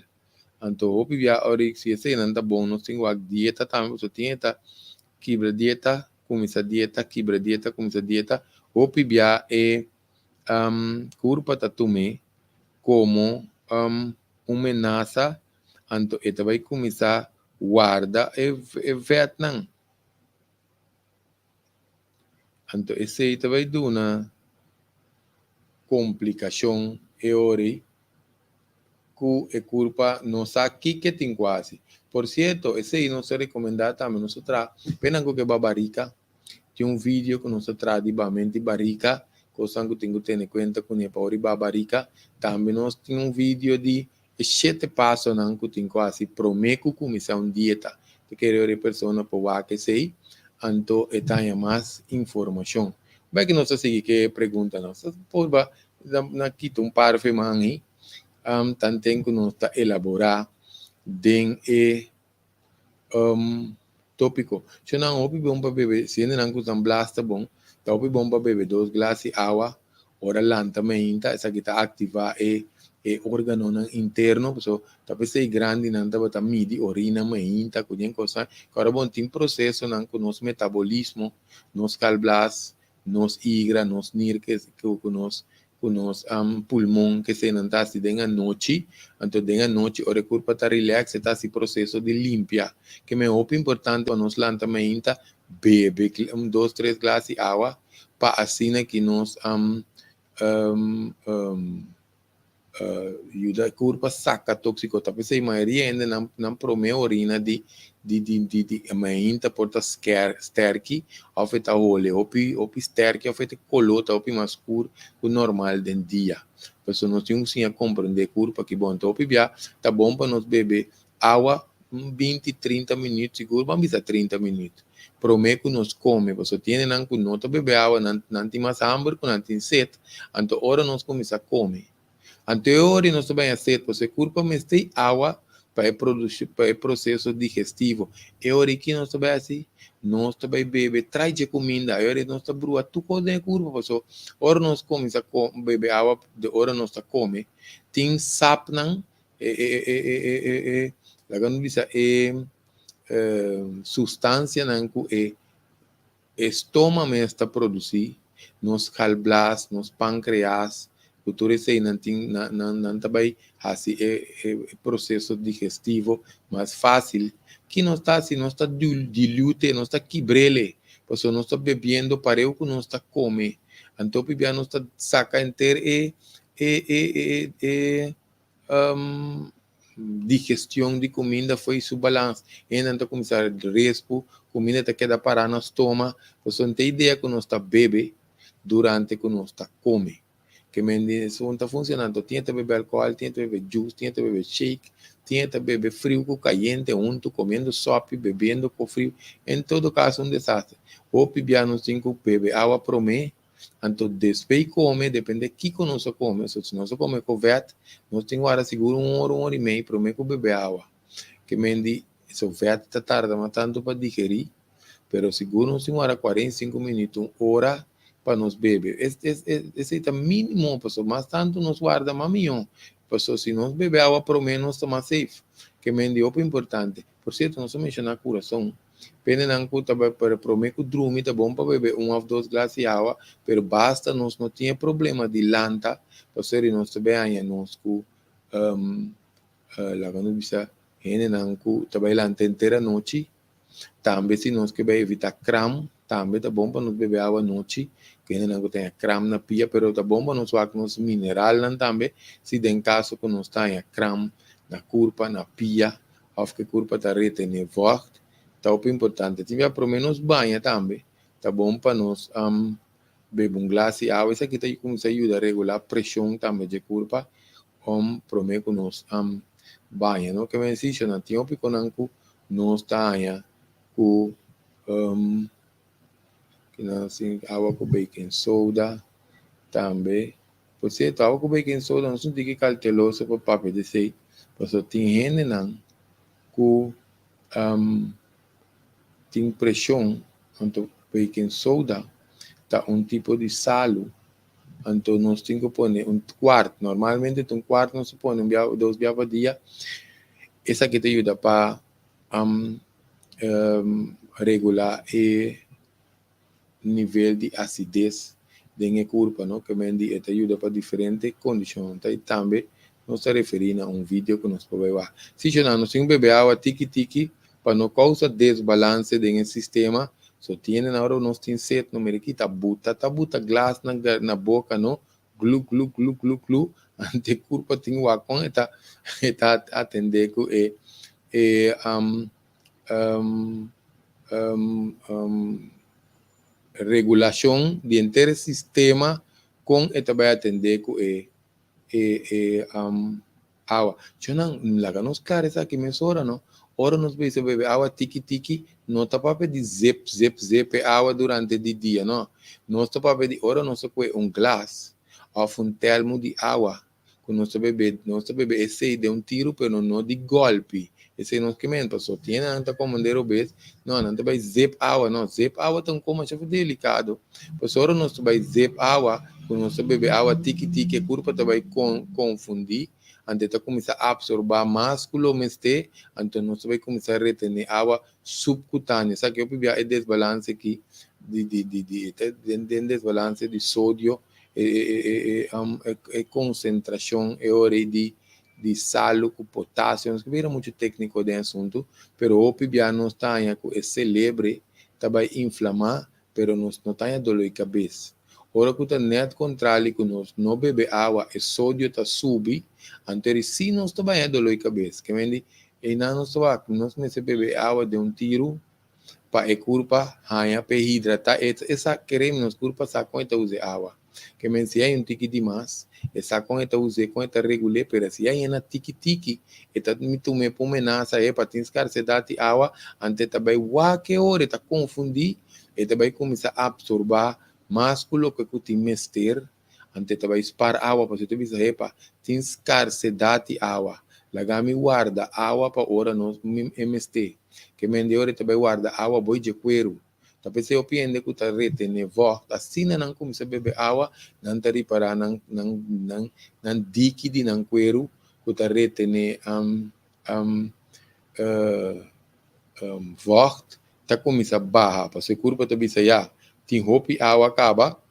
Então, o que a orexia se não está bom, nós temos a dieta também, você tem esta quebra dieta, começa dieta, quebra dieta, começa dieta, o que é curva está tomando como uma ameaça, então ele vai começar a guardar e Vietnã. Então, esse vai dar uma complicação que é culpa não sabe que tem quase. Por certo, esse não se recomenda também, nós traz, pena que barica, tem vídeo que nós traz de barica, coisa que tenho que ter em conta com a pauri barica, também nós temos vídeo de 7 passos que tem quase prometo começar uma dieta. te querer persona para que sei, anto tenha mais informação. Vai que nós seguir que pergunta nós, por na quito par de manhã, tanto que nós está elaborar den tópico. Se não houve bom para beber, se não custa blasta bom, tá houve bom para beber 2 glasses de água, ora lanta meinta, essa que tá ativar órgano interno, so talvez sei grande não tá bota midi orina meinta, coisa coisa, agora bom tem processo não com nosso metabolismo, nos calblas, nos igra, nos nir que nos pulmão que se não tá se denga noite, então denga noite ora curpa tá relax, está esse processo de limpia, que é muito importante para nos lanta meinta, bebe 2, 3 glasses de água, para assim que nos ajuda curpa saca tóxico, tapi sa maioria ainda não promete urina de mainta porta sterki, afeta ole, opi sterki, afeta colota, opi mais cur, o normal den dia. Pessoa nós temos sim a compreender curpa que bom, então opi bia, tá bom para nós beber água 20, 30 minutos, seguro, vamos a 30 minutos. Promete que nós come, você tem não que não beber água, não tem mais hambre, não tem sede, então hora nós começamos a comer. Anterior, nós também aceitamos, você culpa mas tem água para produzir para o processo digestivo. E hora que nós também assim, nós também bebe, traz de comida, e hora nós também brua, tu pode curva, você, hora nós comemos a beber água, de hora nós come, tem sap não, lá quando diz substância não que estômago está produzir, nos calblas, nos pâncreas, cultura sei não também assim processo digestivo mais fácil que não está se não está dilute não está quebrele porque não está bebendo para o que não está come então bebendo não está saca inteiro digestão de comida foi su balanço ainda não começar a respo comida te queda para no estômago você não tem ideia que não está bebe durante que não está come que isso não está funcionando. Tenta beber álcool, tenta beber juice, tenta beber shake, tenta beber frio com caliente, unto, comendo sopa, bebendo com frio. Em todo caso, um desastre. O pibiano 5 bebe água para mim, então depois come, depende de que nós come. Se nós come com vet, nós temos hora seguro 1 hora e meia para mim com beber água. Que mendi, se o vet está tarda, mas tanto para digerir, pero seguro nós temos hora 45 minutos, 1 hora, para nos beber. Esse é o mínimo, pessoal, mas tanto nos guarda maminho. Pessoal, se nós beber água, pelo menos está mais safe. Que é muito importante. Por certo, nós mencionamos coração. Pena não custa para prometer que o drume tá bom para beber 1 ou 2 glasses de água, pero basta, nós não tinha problema de lanta, por ser nós também aí, nós com, lá quando bisa, não com, também lanta inteira noite, também se nós quer evitar cram, também tá bom para nós beber água noite, que não tem cram na pia, pero tá bom para nós usar nos mineral também, se tem caso que nós tenha cram na curva, na pia, ou que curva tá retendo vocht, tá o importante. Tiver pelo menos banha também, tá bom para nós beber glass de água, isso aqui tá como se ajuda a regular a pressão também de curva, prometo que nós banha, não que me existe na tempo que nós tenha com assim, água com baking soda também. Por certo, água com baking soda não tem que cauteloso para papel de sei. Porque tem gente não com tem pressão, então baking soda tá tipo de salo. Então nós temos que pôr 1/4. Normalmente 1/4 nós põe 2 biava dia. Essa aqui te ajuda para regular o nível de acidez da curva, não? Que me ajuda para diferentes condições. E também nós se referimos a vídeo que nós podemos ver. Se nós temos que beber água tiki-tiki, para não causar desbalance do sistema, só tem na hora nós temos sede, não merita buta glass na boca, não? Glu, glu, glu, glu, glu. Ante curva tem o acon, está atender que regulação de inteiro sistema com esta vai atender com água. Eu não, lá nos caras aqui, mas ora não. Ora nos bebe água tiki-tiki, não está para pedir zep água durante o dia, não. Não está para pedir, ora não se põe glass, ou termo de água. Quando nós bebe esse de tiro, pero não de golpe. Esse não que mesmo, só tem anta comandero vez, não vai zip água, não, zip água tão como é delicado. Pois ora nós vai zip água, quando nós bebe água tiki-tiki, a curva vai confundir, antes de começar a absorver mais colomeste, então nós vai começar a reter água subcutânea. Sabe que eu peguei a desbalance aqui, de desbalance de sódio, concentração de sal com potássio, que vira muito técnico de assunto, pero o PBA não está é celebre, vai inflamar, pero não está dor de cabeça. Ora que está net controle que nós não bebe água, e sódio está sube, antes sim nós está bem dor de cabeça, que vende, e não nós está, nós me bebe água de tiro, para a culpa, para hidratar, essa creme nos culpa sa com esta use água. Que men se hay tiki demais, essa com esta use com esta regular, pero se hay na tiki, esta me tome pomenasa para tinscar se dati água, ante também que hora está confundir, e também começar a absorver músculo que tu mester, ante também spar água para você bisa para tinscar se dati água. Lagami guarda água para hora nos MST. Que mende hora também guarda água boi de cuero. Tapi se eu piende que tá rete nevo, assim não começa a beber água, não tá para não diki de não cuero, que tá rete ne vocht, tá começa a barra, para se curva tá bisa já, tem roupa água acaba,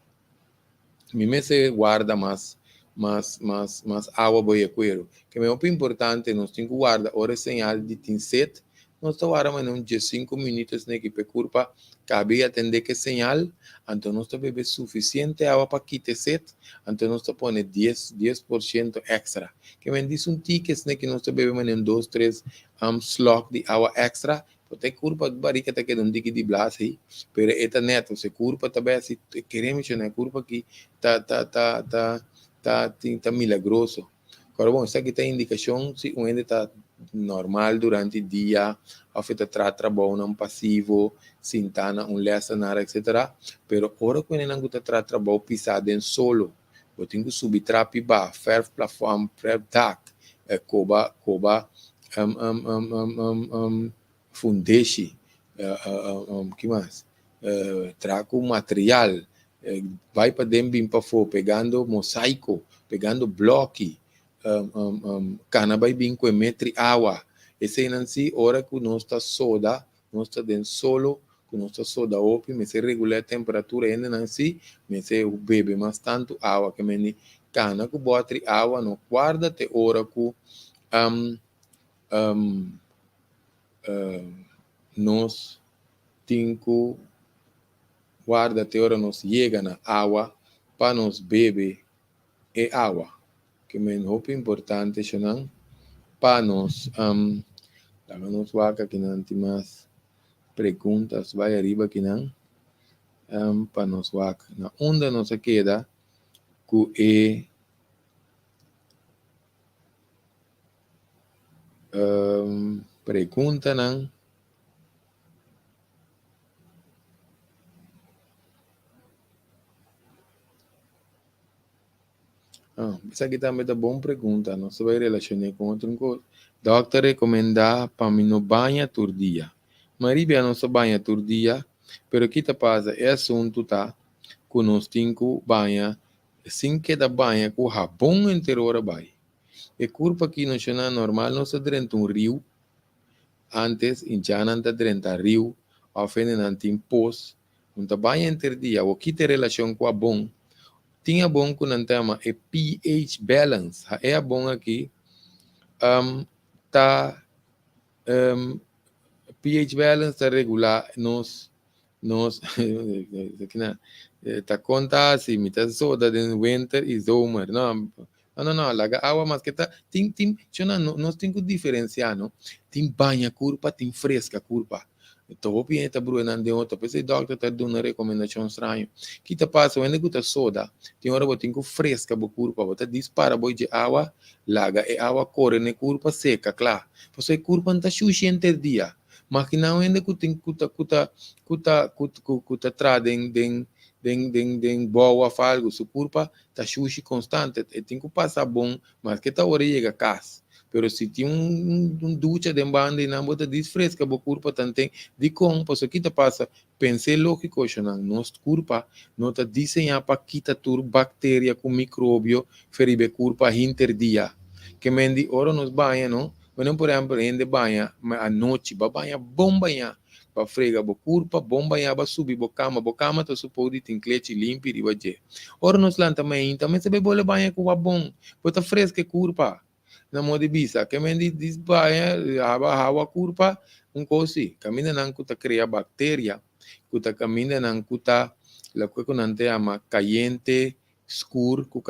me se guarda mais água boi de cuero. Que é muito importante, nós temos que guardar hora señal de tinset, nós estamos agora uns 5 minutos na equipe curva, cabe atender que señal, então nós estamos bebendo suficiente água para quitar set, então nós estamos pondo 10% extra. Que me diz ticket que nós estamos bebendo em 2, 3 slot de água extra, porque curva barriga está quedando de blas aí, pero esta neto, se curva também assim, queremos na curva que tá milagroso. Agora, bom, isso aqui tem indicação se o ende está normal durante o dia, ou se está trabalhando passivo, sentando lesson, etc. Pero, agora, quando não está trabalhando pisado em solo, eu tenho que subir trapi ba, ferf plafond, ferf dak, coba, fundeshi, que mais? Trago material, vai para dentro para fora, pegando mosaico, pegando bloco, cana vai vir com metri água. Esse é assim, hora que nós está soda, nós está dentro solo, que nós está soda opi, mas se regular a temperatura ainda não assim, mas se bebe mais tanto água, que me cana que bota água, não guarda te hora que nós temos guarda até hora nós chega na água para nós beber é água que é muito importante não para nós nos vaca que não tem mais perguntas vai arriba que não para nós vaca na onda nós queda que pergunta não essa aqui também é boa pergunta, não se vai relacionar com outra coisa. Doctor recomenda para mim não banha todo dia. Maribia não se banha todo dia, pero o que te passa é assunto tá, que nós temos que banha, sem que da banha com rabão inteiro hora vai. E curva que não é normal, não se dentro um rio, antes, em já não está dentro do rio, ou fene não tem pós, não está banha inteiro dia, o que tem relação com a bom, tinha bom que não tema é pH balance. É bom aqui. pH balance está regular. Nós tá conta se me tá soda de winter e summer. Não. Laga água mas que tá nós temos que diferenciar, não? Tem banha curva, tem fresca curva. Então, o piente tá bruando de outro, depois o doctor tá dando uma recomendação estranha. Que tá passa, quando você soda, tem hora que tem fresca o corpo, você dispara boi de água, laga e água corre na corpo seca, claro. Você corpo não tá suficiente dia. Mas que não ainda que tem que tra den boa falgo, su corpo tá sushi constante, e tem que passar bom, mas que tá hora chega casa. Pero se tem ducha de banda e não bota desfresca, o corpo também de como, pois aqui tá passa, pensei lógico, não, nosso corpo não tá desenhado para quitar tur bactéria com micróbio, feribe corpo interdia. Que mendi, ora nos banha, não? Quando, por exemplo, ende banha, à noite, banha, bom banha, para frega, bo corpo, bom banha, para subir, bo cama, tá suposto tem clete limpo e baje. Ora nos lá também se bebe banha com bom, bota fresca corpo. Na moda bisa, que mendi disbaya, hawa kurpa, kosi, kamina nang kuta crea bacteria, kuta kamina nang kuta, la que nante ama caliente, escuro, ku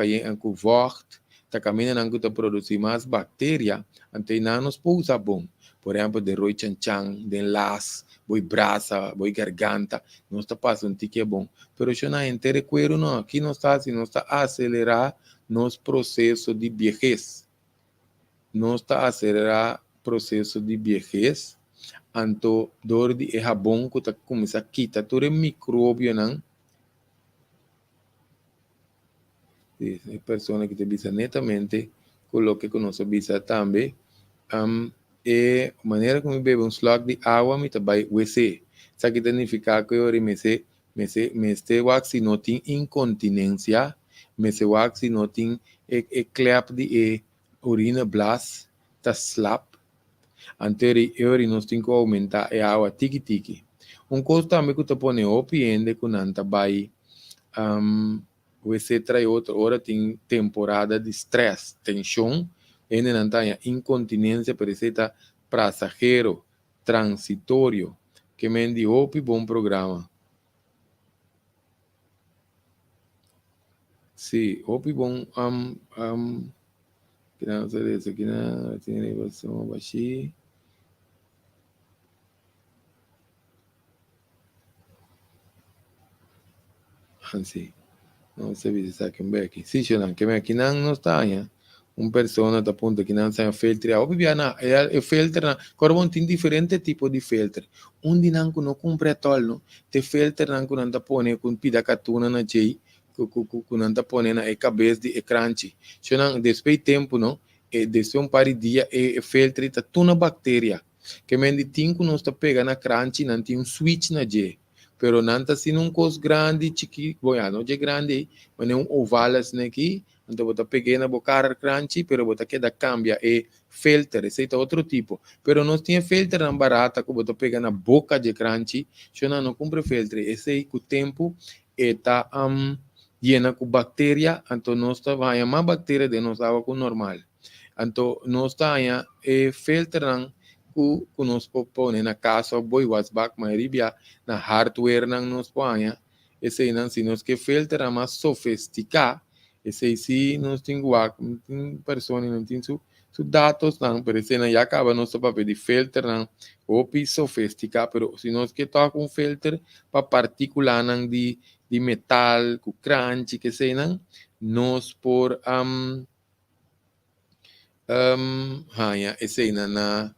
vocht, ta kamina nang kuta produzir mais bacteria, ante nanos pousa bom. Por exemplo, de roi chanchan, de las, boi braça, boi garganta, não está passando que é bom. Pero eu não entendo cuero não, aqui não está, se não está acelerar nos processo de vejez. Não está a acelerar processo de vejez, anto dor de bom que está começando a quitar todo o micróbio, não? É pessoa que te visa netamente, coloque com nossa visa também, e a maneira como bebe slug de água, me vai WC. Isso que significa que eu me este waxi não tem incontinência, me se waxi não tem clap de urina blast, tá slap, anterior nós temos que aumentar a água tiki-tiki. Coisa também que tu põe o piende com nanta vai, você trai outra hora tem temporada de stress, tensão, e nanta incontinência, precisa passageiro, transitório, que mendi opi bom programa. Sim, opi bom, que não sei isso, que não tem negócio baixinho. Sì, non si sa che becchi. Sì, c'è anche me che non sta, un persona appunto che non sa filtri, o bibiana e filtra, corvon tin differente tipo di filtri. Un di non compra tolno, te filtra non con anda pone con pida catuna na jei, con anda pone na e cabeça di e crunchy. C'è non despe tempo no e despe un pari dia e filtri ta tuna bacteria. Che mendi tinco non sta pega na crunchy, non ti un switch na jei. Pero nanta sin un cos grande, chiqui, bueno, je grande, mas um ovalas aqui, então bota pequena, bocar crunchy, pero bota que da cambia e filter, esse é outro tipo. Pero nós tinha filter na barata, que bota pega na boca de crunchy, eu não compre filter, esse aí com o tempo está llena com bactéria, então nós tá vai mais bactéria de nós água com normal. Então nós tá aí filter que nos propõe na casa boi wasbak maioria na hardware não nos põe esse não se nos que filtra mais sofisticado esse se nos tem pessoa não tem su dados não por isso não já acaba nosso papel de filtro não opi sofisticado pero se nos que toca filtro para partícula não de metal com crunch que sei não nos por esse na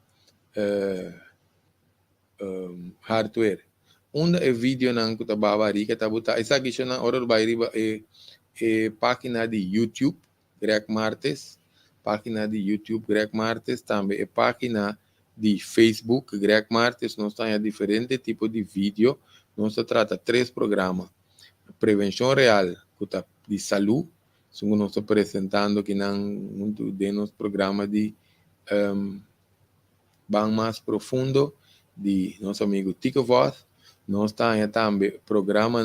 hardware. É vídeo nang kuta babari kata buta isa gisyo na order by riba página de YouTube Greg Martes, página de YouTube Greg Martes, também página de Facebook Greg Martes, nós temos diferente tipo de vídeo, nós trata 3 programas. Prevenção real, kuta de saúde, somos nós apresentando que não muito de nos programa de bem mais profundo de nosso amigo Tico Voz. Nós temos também programa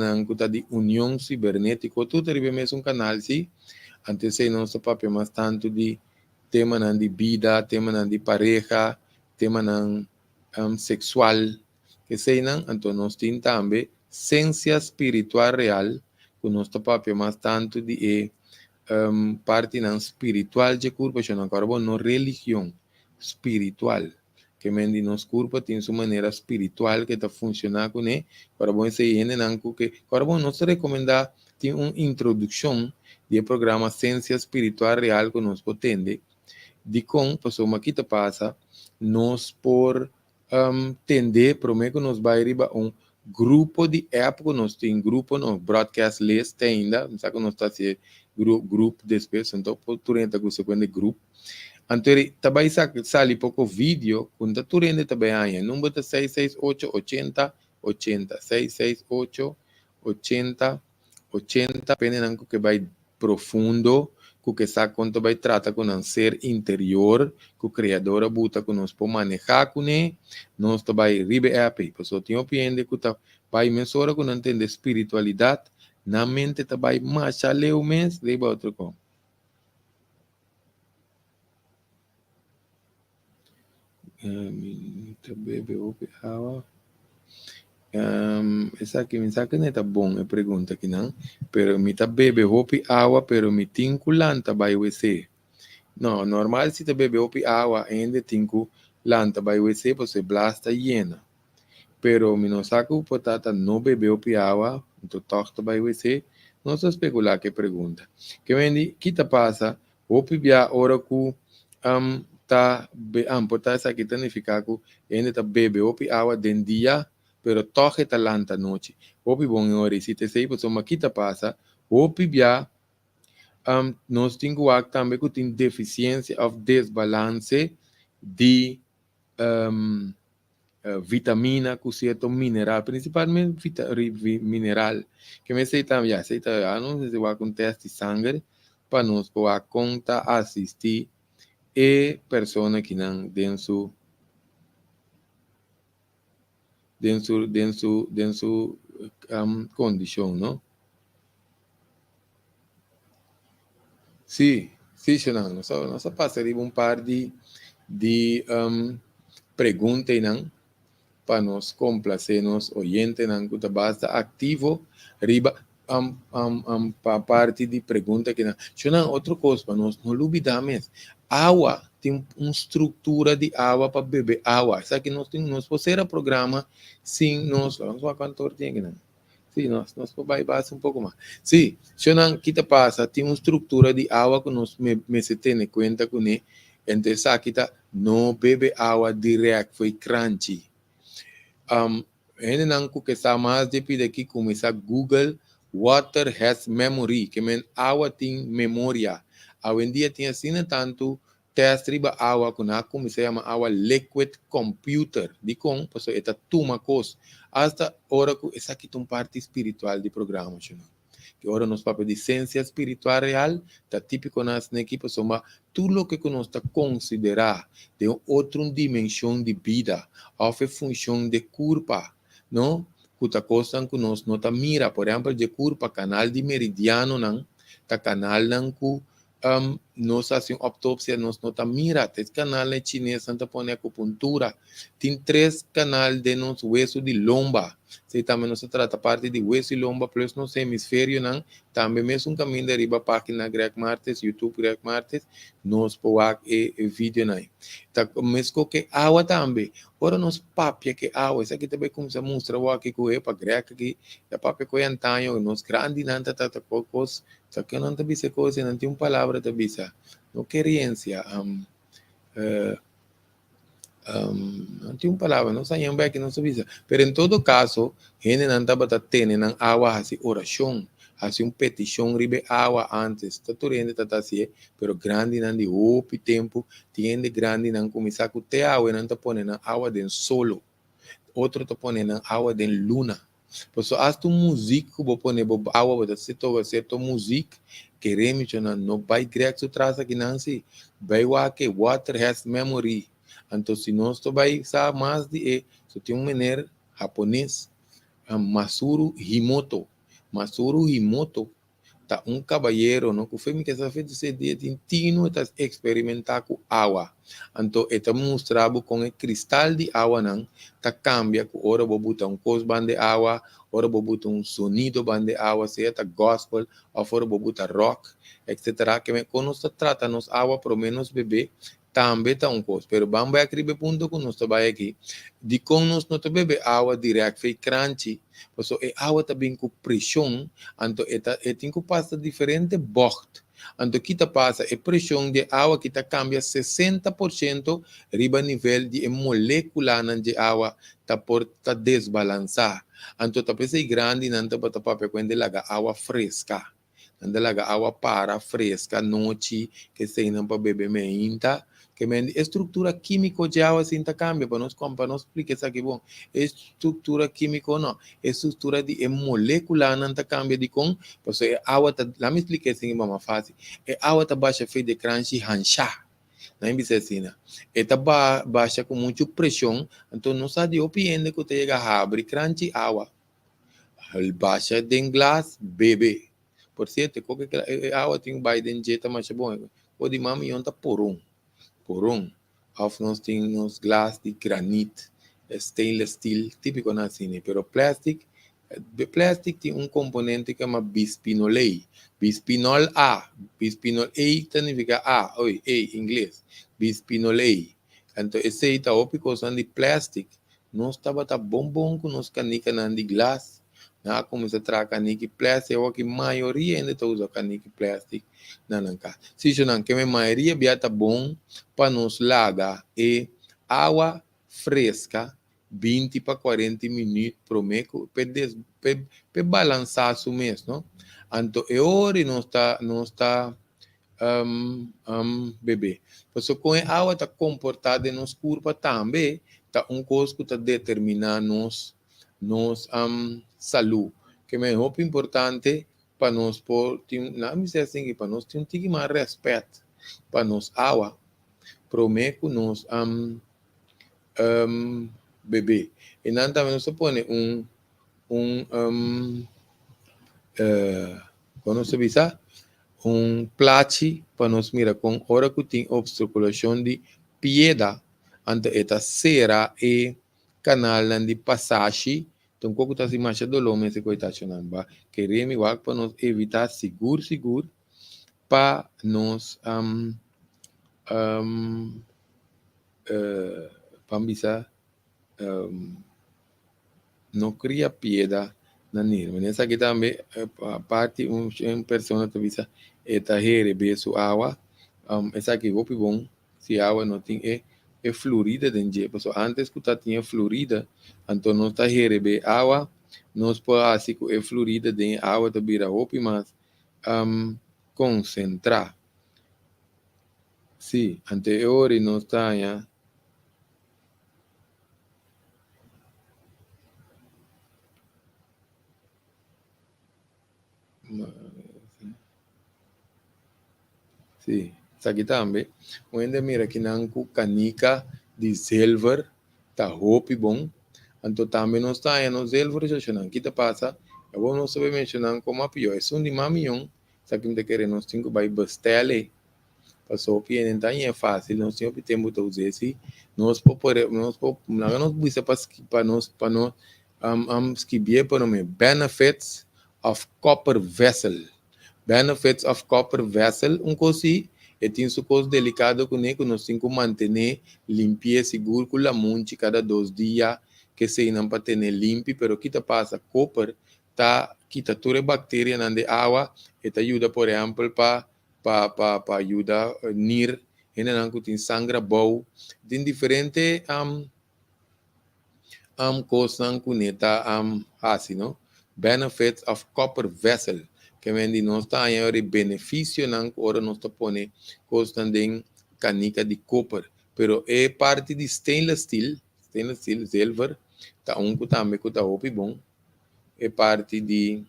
de União Cibernética. Tudo é mesmo um canal, sim. Antes de nosso papel mais tanto de tema de vida, tema de pareja, tema sexual. Que sei não, então nós temos também ciência espiritual real, que nosso papel mais tanto de parte espiritual de curva, não religião espiritual. que mendi nos corpo tem sua maneira espiritual que está funcionando com ele. Para bom se ainda não que para bom nós recomendar tem uma introdução do programa Ciência Espiritual Real que nós potende de com pessoa uma kita passa nós por tender prometo nos vai riba grupo de época nós tem grupo no broadcast list ainda não sabe nós está se grupo depois então por turenta que você pode grupo anterior também sali pouco vídeo quando turenta também aí número 668 80 80 668 80 80 dependendo que vai profundo que sabe quanto vai tratar com um ser interior, que o Criador buta que nós podemos manejar com ele, nós vai ribe a pé. Pessoa tem opinião de que vai mensura com não entende espiritualidade, na mente vai mais além mês, ribe outro como. Bebe água. Essa aqui me sabe que não é bom, é pergunta aqui não, pero me tá bebe hopi água, pero me tinco lanta vai você. Não, normal se te bebe hopi água, ainda tinco lanta vai você, você blasta llena. Pero me não saco potata não bebe hopi água, então torta vai você, não se especular que pergunta. Que vendi, que te passa, hopi bia hora que tá potata aqui tanificar que ainda tá bebe hopi água dentro dia pero toque talanta noche. Opi bon ori, si te sei, pues uma kita passa, opi bia, nós temos também que tem deficiência ou desbalance de vitamina, com certo mineral, principalmente mineral, que me sei também, já sei não sei se vai com teste de sangue, para nós poder conta assistir e pessoa que não dentro condição, não? Sim, não. Nós passaremos par de perguntas, não? Para nos complacer, nos oyentes, não? Que basta ativo, riba, para parte de pergunta que não. Não, outra coisa, para nós não olvidamos, água tem uma estrutura de água para beber água. Isso aqui nós temos, fazer o programa, sim, nós vamos a cantor tem que não. Sim, nós vai passar um pouco mais. Sim, se não, que te passa, tem uma estrutura de água que nós me se tem conta com ele, então essa aqui não bebe água direto, foi crunchy. Ainda não que está mais de pedir aqui começar Google Water has memory, que men água tem memória. Hoje em dia tem assim tanto teste riba água com a como se chama água liquid computer, de com, pessoal, esta tuma coisa. Hasta hora que essa aqui tem parte espiritual do programa, que agora nos papéis de ciência espiritual real, está típico nas equipe, soma tudo o que nós está considerar de outra dimensão de vida, ou função de curva, não? Que coisa que nós não mira, por exemplo, de curva, canal de meridiano, não? Tá canal não que nós fazemos autópsia, nós não mira, esse canal é chinês, não põe acupuntura, tem 3 canais de nosso hueso de lomba, se também nós trata parte de hueso e lomba, plus nosso hemisfério, não, também mesmo um caminho de riba, página Greg Martes, YouTube Greg Martes, nós põe vídeo, não. Tá, mesmo que água também, ora nós papia que água, isso aqui também como se mostra o aqui que é para Greg aqui, a papia que é antanho, nós grande, não tá coisa, só que não tem essa coisa, não tem uma palavra de bisa, não querência, não tem uma palavra, não sei bem que não se bisa, mas em todo caso, gente não estava tendo não água assim oração, assim petição ribe água antes, tá tudo ainda tá assim, pero grande não de hope tempo, tem grande não começar com te água não tá pondo água dentro solo, outro tá pondo água dentro luna. Pues hasta música que vou pôr água para certa música queremos não vai criar su traça aqui não se vai que water has memory então se nós vai saber mais de so tem maneira japonês Masuru Himoto tá caballeiro não que foi que essa feita esse dia tino está experimentar com água então está mostrado com o cristal de água não tá cambia que ora vou botar coisa de água ora vou botar sonido de água se é gospel ou fora vou botar rock etc que quando se trata nos água pelo menos beber também tá coisa. Pero vamos a escrever ponto que nós trabalhamos aqui. De como nós não bebe água direto, fei crunchy. Porque a água também com pressão, então tem que passar diferente bocht. Então, que passa a pressão de água que cambia 60% riba nível de molécula de água tá desbalançar. Então, tá pensei grande, não tá para papel quando laga água fresca. Quando laga água para fresca, noite, que se não para beber meinta, que a estrutura química de água assim tá cambia, para nós explicar isso aqui, bom, estrutura química não, estrutura de molécula não tá cambia de com, porque a água tá, lá me expliquei assim, mais fácil, a água tá baixa feita de crunchy hancha, não é assim, né? Tá baixa com muita pressão, então não sabe o piende que te chega a abrir crunchy água, baixa de glass, bebe. Por certo, qualquer água tem Biden jeta, mas é bom, o de mami tá porão. Of nós temos glass de granito, stainless steel, típico na cine, pero plastic tem componente que chama bisphenol A. Bisphenol A significa A, em inglês, bisphenol A. Então, esse aí tá ópico de plastic, nós estava bom com nós canica de glass, na como se trata canica plastic, eu que maioria ainda tá usa canica plastic. Não. Se não que a maioria biata bom para nos lagar e água fresca 20 para 40 minutos por mês para balançar o mês, não? Então, é hora não está bebê. Porque com a água está comportada nos curva também, está coisa que está determinando nos saúde, que é muito importante para nós para nós ter um tique mais respeito para nós água, prometo nós bebê. E não também nós põe quando se visa plato para nós mirar com hora que tem obstruculação de piedra ante esta cera e canal de passagem. Então, como está se marcha do lome, se coita chonamba, queremos igual para nós evitar seguro, para nós para não cria piedra na nele. Nessa aqui também a parte pessoa que visa eta receber sua água, essa aqui é bom se a água não tem é fluorida dentro, porque antes que tinha fluorida, então não está receber água, nós podemos assim que é fluorida dentro água tá vira mais concentrar. Sim, anterior não está já. Sim, isso aqui também. Onde mira que não canica de silver, tá roupa bom. Então também nós está aí no silver já não. Que passa? Eu vou não saber mencionar como a pior. É um de mamião. Isso aqui me querer nós temos que vai bastele. Passou que então é fácil. Nós temos que ter muito usar esse. Nós podemos para nós escrever para nós benefits of copper vessel. Benefits of copper vessel, coisa e tem uma coisa delicada com ele, que nós temos que manter limpeza seguro com a monte cada 2 dias, que se não para ter limpo, pero que passa copper, quita toda a bactéria na água, e ajuda, por exemplo, para ajudar a nir, e não tem sangue bom, tem diferente coisas com ele, assim, não? Benefits of copper vessel. Que vendi nós está aí benefício não ora nós está pone costa de canica de copper, pero é parte de stainless steel silver, tá que também que tá bom, é parte de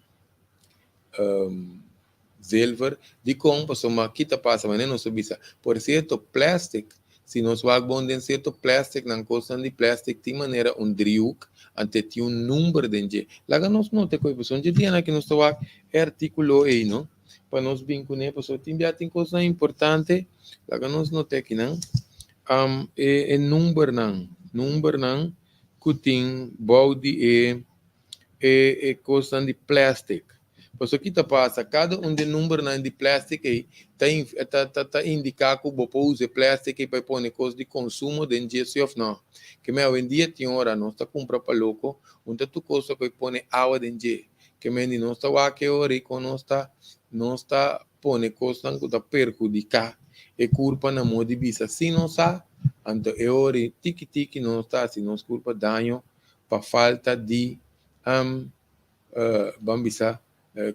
silver de como pessoa que tá passa mas não subisa. Por certo, plástico, se nós vamos em certo plástico não costa de plástico de maneira driuk ante tem número de lá nós não tem coisa pessoa de dia que nós está artículo aí não para nós vincular pessoa tem coisa importante lá nós não tem que não número não que tem body coisa de plástico Por isso que passa, cada de número de plástico aí, tá indicar que você usa plástico para pôr coisas de consumo dentro de ou não. Que hoje em dia tem hora, nós está comprando para louco, onde tu coisa que põe água dentro de. Que me nós está aqui hora que nós está põe coisas que está perjudicar e culpa na modo de vista. Se não está, então é hora tiki não está, se nós culpa dano para falta de vamos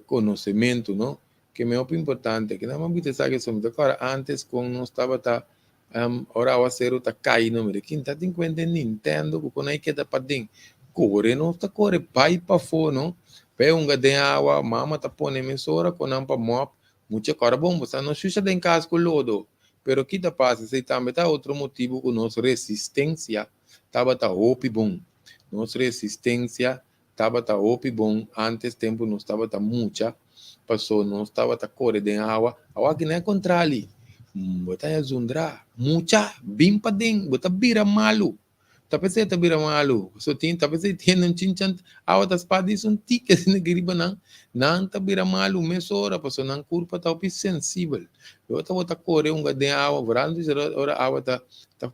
conhecimento, não? Que é muito importante, que não vamos dizer que somos agora antes quando não estava ora o acero tá caindo, mas quem tá tem conta Nintendo, quando aí que tá para dentro, corre, não está corre, pai para fora, não? Pega de água, mama tá pondo emissora, com ampa mop, muita cara bom, você não chucha em casa com lodo, pero que tá passa, se também tá outro motivo com nossa resistência, tava tá opi bom, nossa resistência estava tá opi bom, antes tempo não estava tá muita, passou, não estava tá corre de água, água que não é contra ali, bota ya zundra, mucha, bim pa ding, bota bira malu. Tapi saya tak bira malu. So tapi saya tiyan ng chinchan, awat as padis un tika sinagiriba nang tabira malu, mesora, paso nang kurpa tao pi sensible. Eu tava kore un gade awa, varando ora awa ta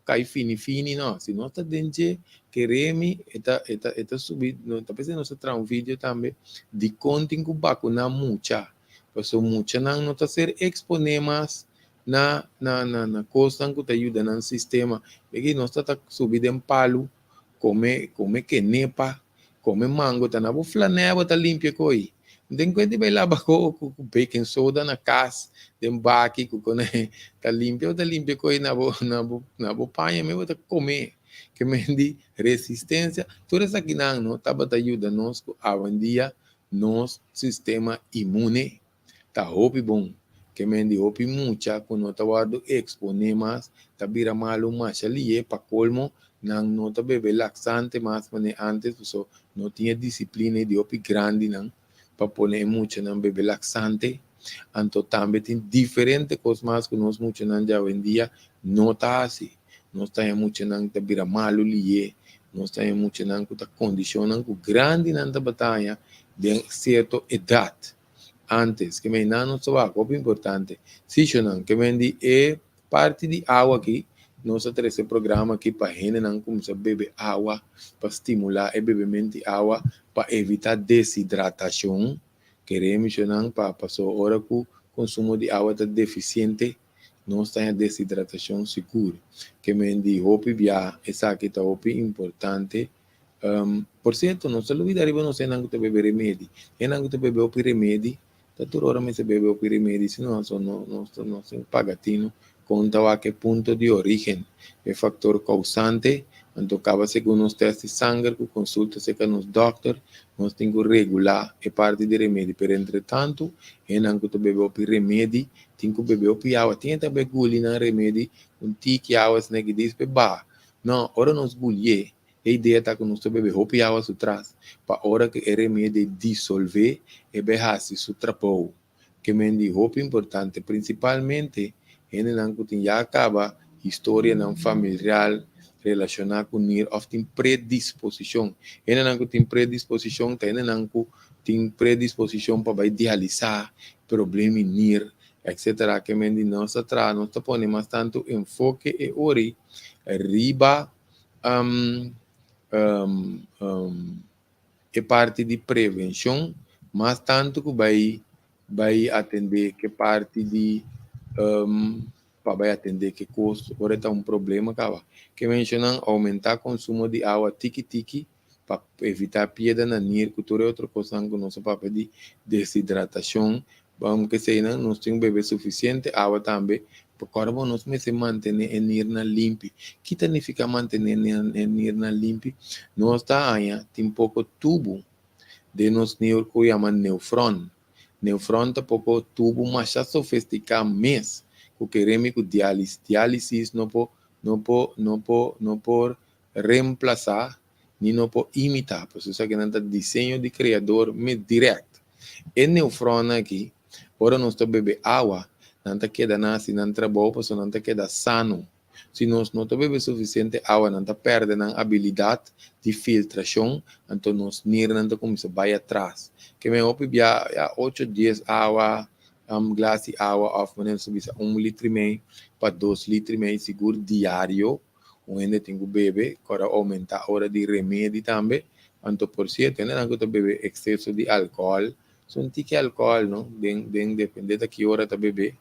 kai fini no. Si no ta denje keremi eta subir, no, tapi saya no sa tra un video tambe di konting kubako na mucha. Paso mucha nang no ta ser exponemas na coisa que te ajuda no sistema. Porque nós está subindo em palo, come que nepa, come mango, tá na flanela, tá limpa coi. Então, quando vai lá com baking soda na casa, tem baque, com tá limpa coi na bo panha, mesmo tá comer. Que mendi resistência, toda essa que não tá bata ajuda nós a dia, nosso sistema imune tá roupa bom. Que mendi opi mucha quando tawado expone mas tabira malo mas ali pa colmo nang no bebe laxante mas mane antes so no tinha disciplina de opi grande nang pa pone mucha nang bebe laxante anto tambe tem diferente coisas mas que nós mucha nang já hoje em dia não tá assim nós tá mucha nang tabira malo liye nós tá mucha nang que tá condicionando que grande nang ta batalha de certa idade antes, que me não só a coisa importante, se não que me é parte de água aqui, nós temos esse programa aqui para gente não começar a beber água, para estimular e bebimento de água, para evitar desidratação, queremos não para passar hora que o consumo de água está deficiente, nós temos desidratação segura, que me diz, hopi via, essa aqui está hopi importante. Por certo, não se olvida, não sei não que beber remédio, é não que beber hopi remédio. Toda hora me se bebe o remédio, senão não se pagatino, conta a que ponto de origem, é fator causante, então acaba segundo os testes de sangue, que consulta-se com os doctores, nós temos que regular a parte de remédio, pero entretanto, é não que tu bebe o remédio, tem que beber o água, tem também guli na remédio, tique água, se que diz, bah, não, ora nós gulhe, a ideia está que nós bebe roupa água atrás, para hora que o remédio dissolver, e berrasi su trapou, que mendi roupa importante, principalmente, ele não tem já acaba história não familiar relacionada com nir, ou tem predisposição, ele não tem predisposição, ele não tem predisposição para idealizar problema nir, etc. Que mendi não se traz, não se põe mais tanto enfoque e ori, riba, é parte de prevenção, mas tanto que vai atender que parte de vai atender que custo, agora está um problema, cara, que mencionam aumentar o consumo de água tiki para evitar perda na nível, cultura é outra coisa que nós papel de desidratação, vamos que sei, não nós temos beber suficiente água também, porque agora nós se manter em nível limpo, que significa manter em nível limpo, nós está aí, tem pouco tubo de nos neuro que chamam neufrón. Neufrón tá pouco tubo mais sofisticado mesmo, que queremos que diálise não por reemplazar, nem não por imitar, por isso que não tá desenho de criador mais direto. E neufrón aqui, ora nós tá beber água, não tá queda nasce, não trabalha, não tá queda sano. Se nós não bebemos suficiente água, não perde a habilidade de filtração, então nós não começa a vai atrás. Que me opi já 8 dias água, glass de água, of maneira subir 1,5 litro para 2,5 litros, seguro diário, onde tem que beber, para aumentar a hora de remédio também. Então, por cierto, não que beber excesso de álcool, são tique álcool, não? Depende da que hora tá beber.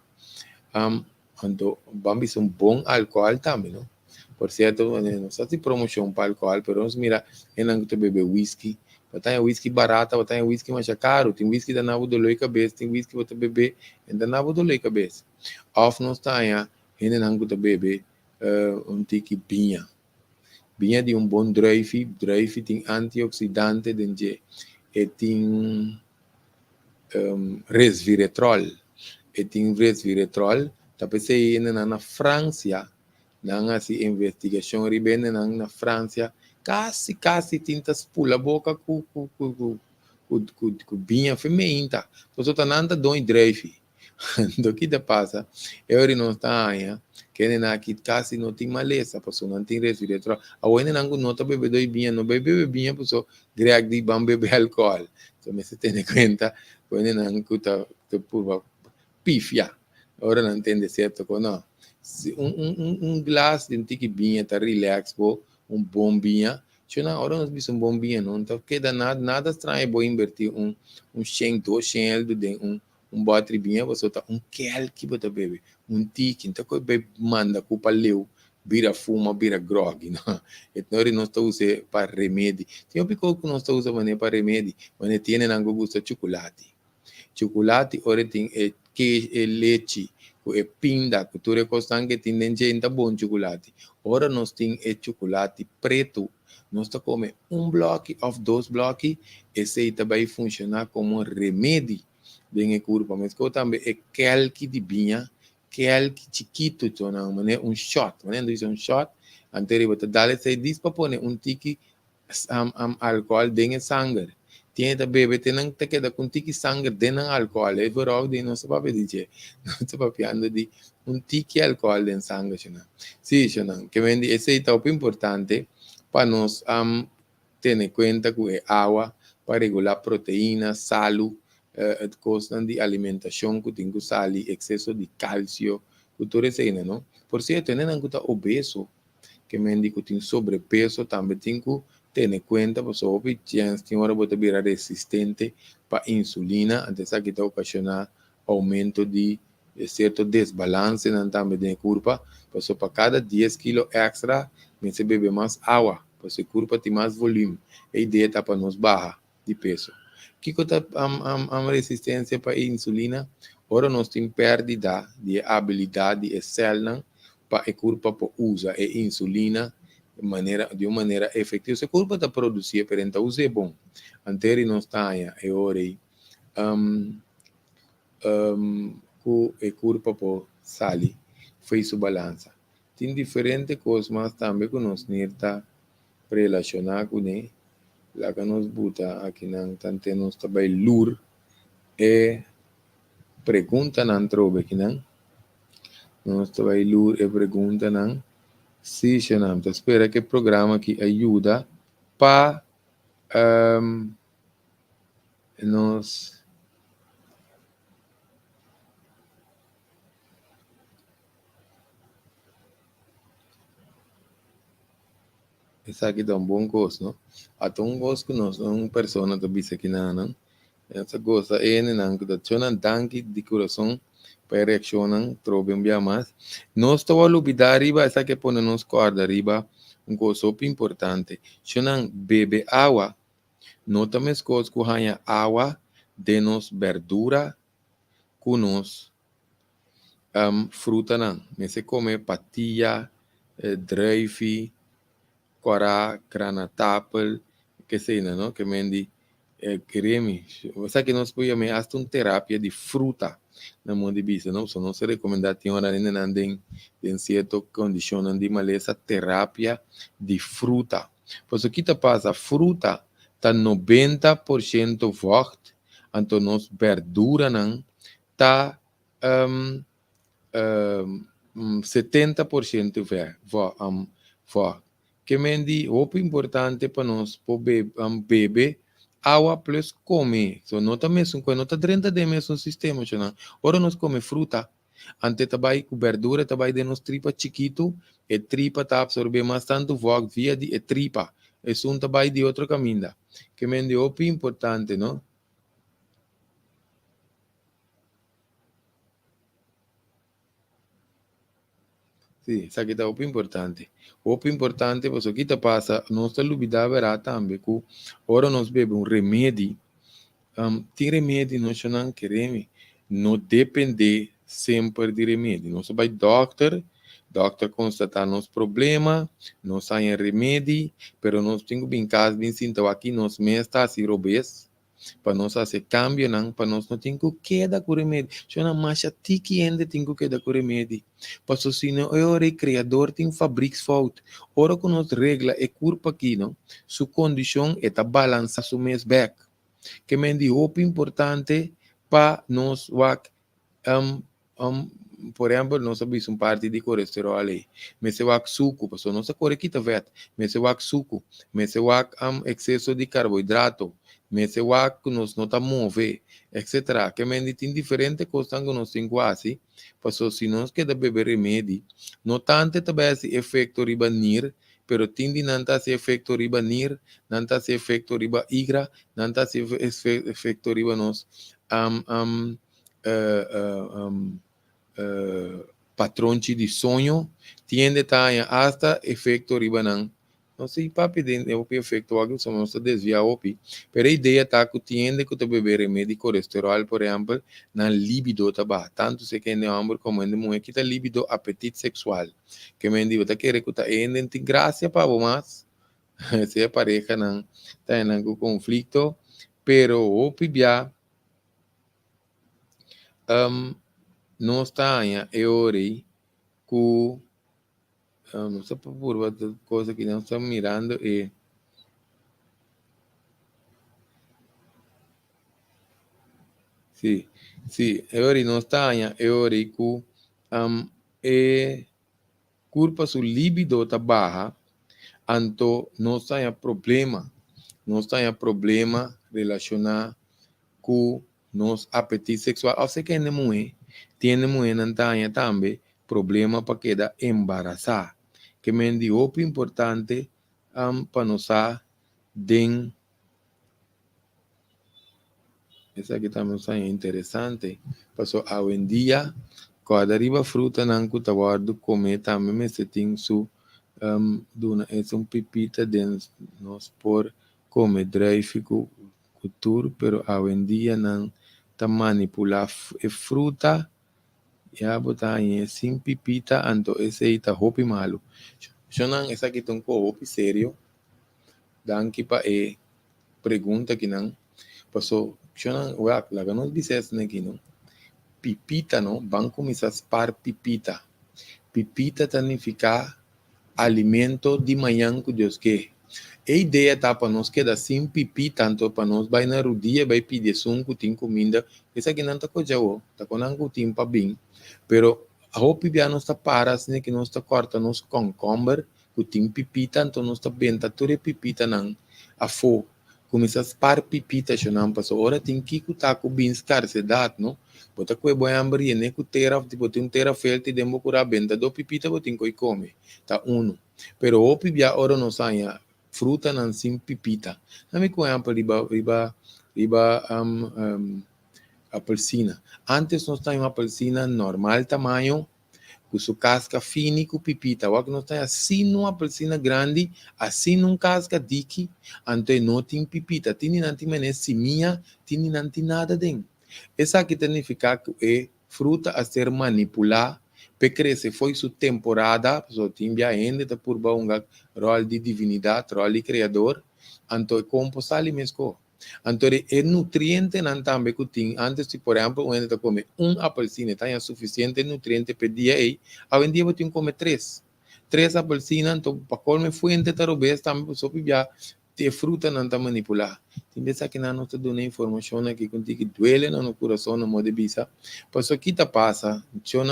Então, vamos um bom álcool também, não? Por certo, não só de promoção para álcool, pero vamos mira, não que beber whisky, tem whisky barata, tem whisky mais caro, tem whisky da nabo do loi cabeça, tem whisky que você beber da nabo do loi cabeça. Off não está aí, não que beber tique binha. Binha de bom drive tem antioxidante, tem resveratrol, tem resveratrol, tapi sei na França, na investigação ribene na França, quase tintas pula boca com binha feminina, então tá nada dói drive. Do que te passa? Eu não está aí, que aqui quase não tem maleza, pessoa não tem resveratrol. A outra não está bebendo binha, não bebe binha, pessoa greg de bam bebe álcool. Então você tem conta, quando não está por pifia. Agora não entende certo ou não. Glass de tique binha tá relax, bom binha. Chuna ora nós vimos bom binha, não tá queda nada estranho, vou invertir 100, 200 de battery binha, você tá quel que você bebe, tique, então que bebe manda culpa leu, vira fuma, vira grog, não? Então nós tá usando para remédio. Tem um pico que nós tá usando para remédio, mas tem nango gosta chocolate. Chocolate ora tem leite, pinda, que tu recostan que tem gente bom chocolate. Ora nós tem chocolate preto. Nós tá come bloco of 2 blocos, esse vai funcionar como remédio de corpo, mas que também é quelque de binha, quelque chiquito, shot, diz shot, anterior você dá esse diz para pôr tique álcool dentro sangue. Tem que beber, tem que quedar com tique sangue dentro álcool, é por de não se pode dizer, não se pode piando de tique álcool dentro sangue, sim, que vende esse é o importante para nós ter em conta que é água para regular proteínas, sal, costas de alimentação que tem que sair, excesso de cálcio, que tu recebe, não? Por certo, não que está obeso, que me indica que tem sobrepeso, também tem que ter em conta, porque a chance tem hora de virar resistente para insulina, antes que está ocasionar aumento de certo desbalance também de curva, porque para cada 10 kg extra, você bebe mais água, porque a curva tem mais volume, a ideia está para nos barra de peso. Que está a resistência para a insulina? Ora nós temos perda de habilidade de célula para a curva para usar a insulina de uma maneira efetiva. Se a curva está produzida, pero então usa é bom. Anterior nós está aí, é hora aí, com a curva para sair, fez o balança. Tem diferentes coisas, mas também que nós está relacionado com ele. Lá que nós buta aqui não tante nós também lur e pergunta não trobe aqui não nós também lur e pergunta não se não tá espera que programa que ajuda para nós essa aqui dá bom gosto, não? Até gosto que nós uma pessoa também aqui não essa gosta é não que dá chona danke de coração para reaccionar trobe bem mais nós estamos a olvidar arriba essa que põe nos corda arriba coisa importante chona bebe água não também coisas que ganha água de nos verdura com nos fruta não você come patilha drive cora granatapel que sei não que mendi creme você que nós podemos fazer uma terapia de fruta na mão de bisa não só não se recomenda tem hora ainda em certa condição de maleza terapia de fruta pois o que te passa fruta tá 90% forte então nos verdura não tá 70% vó. Que mendi, o importante para nós poder beber água plus comer. So, nota mesmo, quando nota 30 de mesmo sistema, ora nós come fruta, ante também com verdura, também de nos tripa chiquito, e tripa tá absorver mais tanto vó via de tripa. É um também de outro caminho. Que mendi, o importante, não? Sì, sa che da o importante. O importante, perché chi ti passa, non sta lubida verrà tambe, cu ora non bebe un remédio, ti remédio non sono anche remi, non dipende sempre di remédio. Non so vai doctor constata nos problema, non sa in remédio, però non tengo bin caso bin sinto aqui nos mesta si robes, para nós fazer cambio, não, para nós não tem que queda com remédio. Se não marcha tiki ainda tem que queda com remédio. Para se não é o criador tem fabrics fault. Ora que nós regla é curva aqui, não? Sua condição é tá balança su mês back. Que me di hope importante para nós um, um, por exemplo, nós sabemos parte de colesterol aí. Mas se o suco, pessoal, não se corre que tá vet. Mas se o suco, mas se o excesso de carboidrato, mas se o nós não tá move, etc. Que me tem diferente coisas que nós temos quase. Pessoal, se nós quer beber remédio, não tanto também esse efeito ribanir, pero tindi nanta se efeito riba nir, nanta se efeito riba igra, nanta se efeito riba nos patrões de sonho, tiende a hasta efeito riba não. Não sei papi de o efeito algo só não se desvia opi, pero a ideia tá que tiende que tu beber remédio colesterol, por exemplo, na libido tá tanto se que no homem como no mulher que tá libido apetite sexual. Que me digo, tá querer que tá ende tem graça para mas se a pareja não tá em algum conflito, pero opi bia não está em eori que não sei por outra coisa que não estamos mirando e sì, eori não está em eori que é culpa su libido tá baixa, então não está em problema relacionado com nos apetite sexual. Ou seja, que mulher não tem também problema para quedar embarazada. Que me digo importante para nós den essa aqui também é interessante. Passou hoje em dia, quando arriba fruta não que guardo comer também me se tem su duna é pipita de nós por comer drive cultura, pero hoje em dia não tá manipular fruta ya botar sem pipita, então esse aí tá hopi malo. Eu não essa aqui tem hopi sério, dan que pa pergunta que não passou. Eu não lá que nós dissesse aqui não pipita não, vão começar a par pipita. Pipita significa alimento de manhã que Deus quer. A ideia tá para nós quedar sem pipi, tanto para nós vai na rodia, vai pedir sunco, tem comida. Essa aqui não tá com jaú, tá com angu tem para bem. Pero a roupa já não está para, assim que nós está corta nos concomber, que tem pipi, tanto nós está bem, tá tudo pipita não. A fo, começa a par pipita, já não passou. Ora tem que tá com bem escarcedade, não? Bota com boi hambre, né? Com terra, tipo tem terra felte, demo curar bem, tá do pipita, botem coi come, tá uno. Pero o pipi ora não sai fruta não sim pipita. Não me conhece riba apelsina. Antes nós tínhamos uma apelsina normal tamanho, com sua casca fina com pipita. Agora nós temos assim uma apelsina grande, assim uma casca dique, então não tem pipita. Tem não tem seminha, tem não tem nada dentro. Essa aqui significa que é fruta a ser manipulada para crescer. Foi sua temporada, só tinha ainda por um rol de divindade, rol de criador, então é composto alimentos. Então, é nutriente não também que tem. Antes, por exemplo, ainda come apelsina, tem suficiente nutriente para dia aí. Hoje em dia, eu como três apelsinas, então, para comer fuente, talvez também só pibia te fruta não tá manipular. Tem vezes que não está dando informação aqui contigo que duele no coração, no modo de bisa. Mas o que tá passa,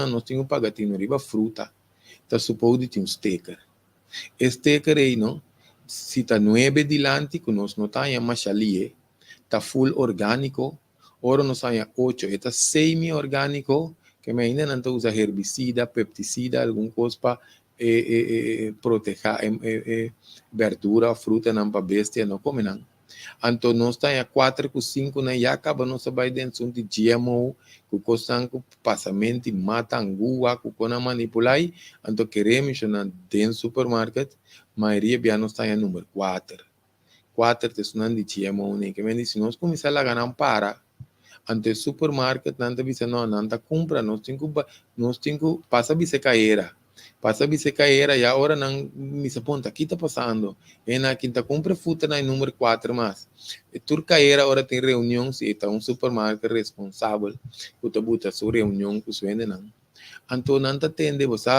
nós temos pagatino riba fruta, tá suposto ter um sticker. Sticker aí, não? Se tá 9 dilante, que nós não tá em machalie, tá full orgânico, ora nós tá em 8, está semi-orgânico, que ainda não usa herbicida, pesticida, alguma coisa para proteger verdura, fruta, não para bestia, não come não. Então, nós estamos a 4 com 5, né? E acaba nossa vai dentro de GMO, que costam com passamento, mata angua, que com manipular. Então, queremos na dentro do supermercado, a maioria bem nós está em número 4. 4 é de GMO, né? Que me diz, se nós começar a ganhar para, ante o supermercado, não está não, não está compra, nós temos que passa a bicicleta. Passa a bicicleta e agora não me se aponta, aqui está passando. E na quinta compra fruta na número 4 mais. E turcaeira agora tem reunião, se está um supermercado responsável, que está botando sua reunião com os vendedores não. Então não está atende, você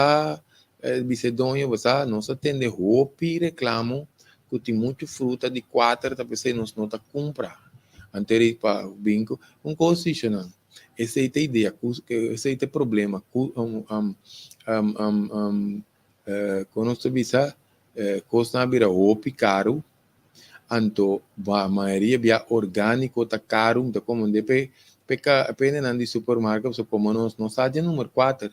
bicedonho, você não se atende roupa e reclamo, que tem muito fruta de 4, tá pensando, não está comprar. Anterior para o bingo, coisa assim, não. Essa é a ideia, esse é o problema. Quando você visa, coisa não vira roupa caro, então a maioria via orgânico tá caro, então como depois apenas não de supermercado, so como nós não sabemos número 4,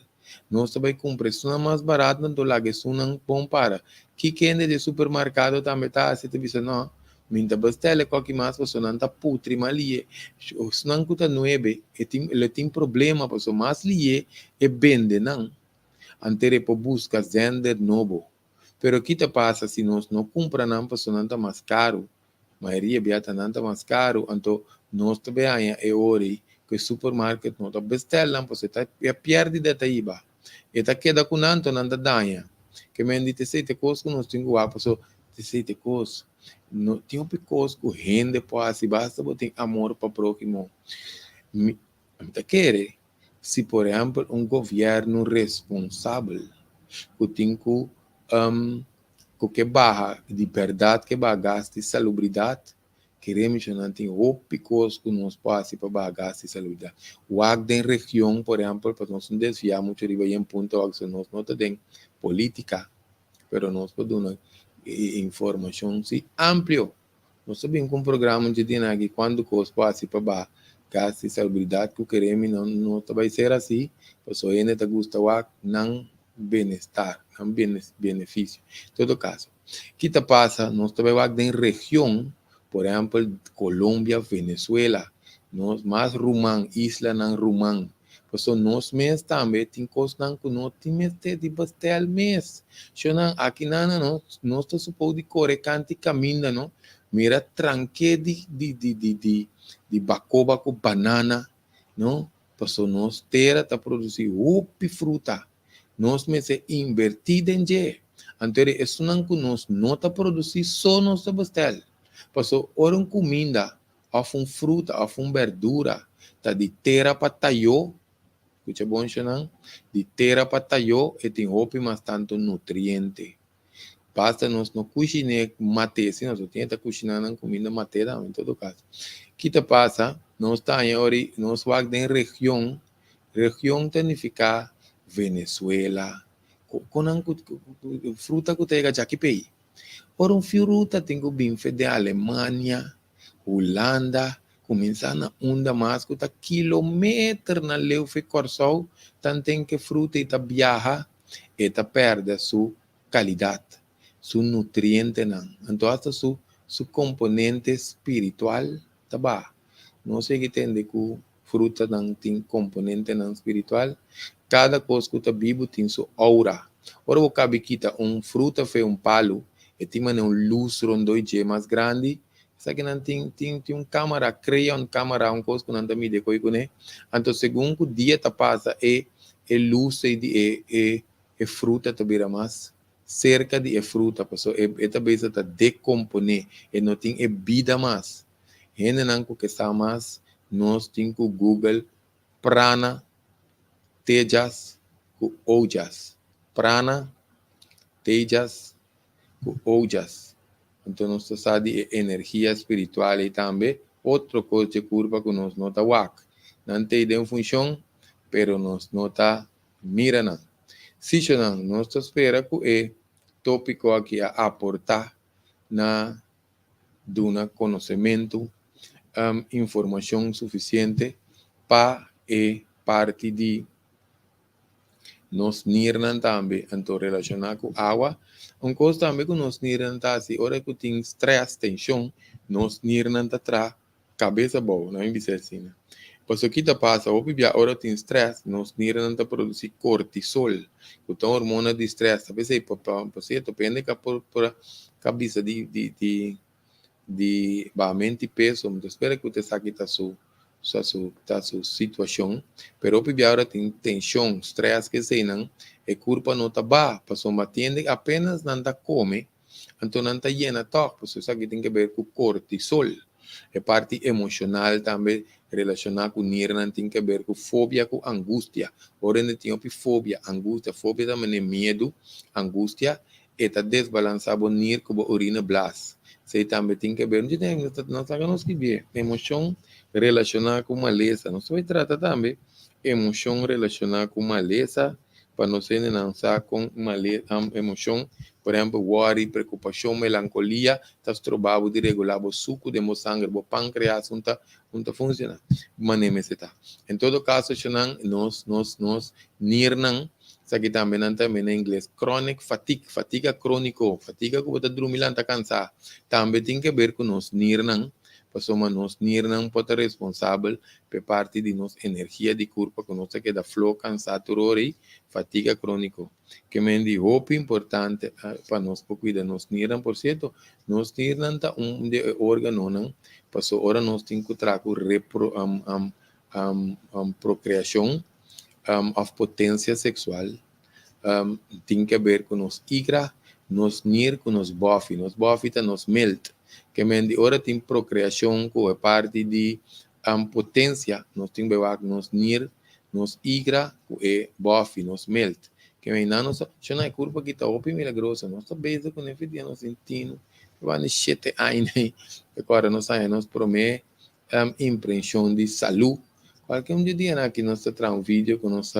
nós vai comprar isso mais barato, então lá que isso não bom para. Que quem de supermercado também tá, se te visa não, minta bastante qualquer mais, você não tá putri ali, se não custa 9, ele tem problema, você mais li e vende não, anterior para buscar vender novo. Pero o que te passa se nós não compra não, porque não está mais caro. A maioria biata não está mais caro, então nós também é hora que o supermercado não está bestela, porque está perde data iba. E está queda com nanto não está danha. Que me dite se te coisa nós temos lá, porque te se te coisa. Não tem um coisa que rende pode basta botar amor para o próximo. Me quer se por exemplo governo responsável que tem que barra liberdade, que bagaste salubridade, queremos não tem ópicos que nos passe para bagaste salubridade. O da região, por exemplo, para nós não desviar muito de em ponto que nós não tem política, mas nós podemos informação sim amplio. Nós sabemos que um programa de dinheiro quando coisa passe para bagaste salubridade que queremos não vai ser assim, pessoa ainda está gostando não bem-estar, não benefício. Em todo caso, o que passa, nós trabalhamos em região, por exemplo, Colômbia, Venezuela, nós mais rumã, isla não rumã. Porque nós mesmos também tem coisas que nós temos de bastar mês. Aqui não, nós estamos suposto de correr cante caminho, não? Mira tranque de bacoba com banana, não? Porque nós terra está produzindo upi fruta. Nós mesmos invertido em je. Então, isso não que nós não está produzindo só nós bastar. Porque ora uma comida, ou uma fruta, ou uma verdura, está de terra para talhar, escucha bom, não? De terra para talhar, e tem roupa mais tanto nutriente. Basta nós não cozinhar mate, se nós temos que cozinhar na comida mate, em todo caso. O que passa? Nós estamos em nós vamos em região significa Venezuela, com fruta que tem aqui pei. Ora um fruta tem que vir de Alemanha, Holanda, começar na onda mais que tá quilômetro na leu fe corsol, tanto tem que fruta e viaja e perde sua qualidade, su nutriente não. Então hasta su componente espiritual tá ba. Não sei que tem de que fruta não tem componente não espiritual. Cada coisa que está vivo tem sua aura. Ora o cabe quita fruta foi palo e tem um luz rondo e mais grande. Sabe que não tem câmera, cria câmera, coisa que não me decoy com né. Então segundo o dia tá passa luz e fruta tá vira mais cerca de fruta, pessoa talvez está decomponer e não tem vida mais. Ainda não que está mais nós temos que Google prana tejas ku ojas. Prana, tejas, ku ojas. Então, nós estamos de energia espiritual e também outro coisa de curva que nós não está wak. Não tem de função, pero nós não está mirando. Se não, nós espera que é tópico aqui a aportar na duna conhecimento, informação suficiente para parte de nós nirnan também, então relacionar com água. Coisa também que nós nirnan tá assim, hora que tem stress, tensão, nós nirnan tá tra cabeça boa, não é assim, né? Pois o que tá passa, ou bebia hora tem stress, nós nirnan tá produzir cortisol, que é hormona de stress, talvez aí para você depende que por cabeça de mente e peso, então espera que você saque tá sua situação, pero opi agora tem tensão, stress que sei não, é culpa não tá ba, passou matende apenas não tá come, então não tá llena toque, porque isso aqui tem que ver com cortisol, é parte emocional também relacionada com nir, não tem que ver com fobia, com angústia, ora não tem opi fobia também é medo, angústia, e tá desbalançado nir com urina blas, sei também tem que ver, não está não que ver, emoção relacionada com maleza. Não se vai tratar também emoção relacionada com maleza, para não ser lançar com maleza, emoção, por exemplo, worry, preocupação, melancolia, está trovado de regular o suco de mo sangue, o pâncreas, não está funciona. Maneira está. Em todo caso, nós, nirnan, isso aqui também em inglês, chronic fatigue, fatiga crônico, fatiga que você dormir lá está cansado. Também tem que ver com nós, nirnan, passamos nós não pode ser responsável por parte de nossa energia de corpo, que nós queda flow, cansado, e fatiga crônico. Que me diz, roupa importante para nós cuidar nós nirnan, por certo, nós nirnan tá de órgão, não? Passou hora nós temos que trazer procriação, a potência sexual, tem que ver com nos igra, nos nir, com nos bofi tá nos melt, que mendi ora tem procriação com a parte de potência, nós tem que ver nos nir, nos igra, com e bofi, nos melt, que mendi nós já na curva que tá opi milagrosa, nós tá bem com o dia nós sentindo, vai nem chete aí, agora nós aí nós promete impressão de saúde. Qualquer dia aqui nós traz vídeo que nós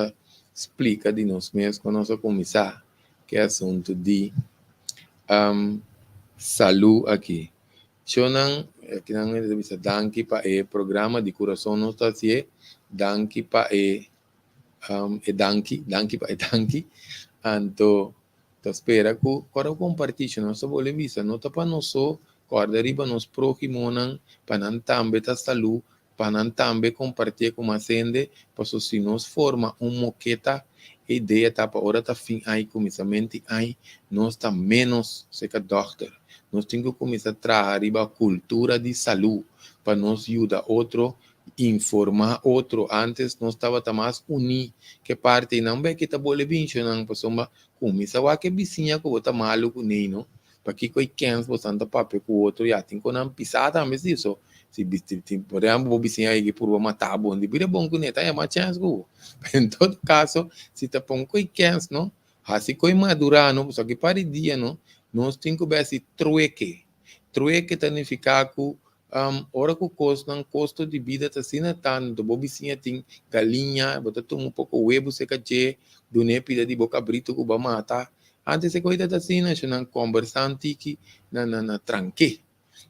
explica de nós mesmos com nossa comissão, que é assunto de saúde aqui. Shonan, aqui na entrevista, danke para o programa de coração nós está assim, danke para danke para danke, então, espera que quando compartilha nossa boa vista, não está para nós só, quando arriba nos próximos, para não também estar saúde, para não também compartilhar com a gente, para se nós forma moqueta, ideia tá para hora tá fim aí, começamento aí, nós tá menos, se que doctor, nós temos que começar a trazer a cultura de saúde, para nós ajudar outro, informar outro, antes nós estava mais unidos, que parte não é que tá boa vinho, não, pessoa, começa a que vizinha que bota malo com nem, não, para que coi quens, você anda papel com o outro, já tem que não pisar também isso, se por exemplo, o vizinho aí que por matar bom, de vira bom com neta, é uma chance que em todo caso, se tá com coi quens, não, assim coi madurar, não, só que para dia, não, nós temos que ver esse trueque significa que ora que o custo de vida está sendo tanto, o vizinho tem galinha, bota um pouco huevo, se caché, do ne pida de boca brito que vai matar. Antes se coisa está assim, não conversando que na tranque,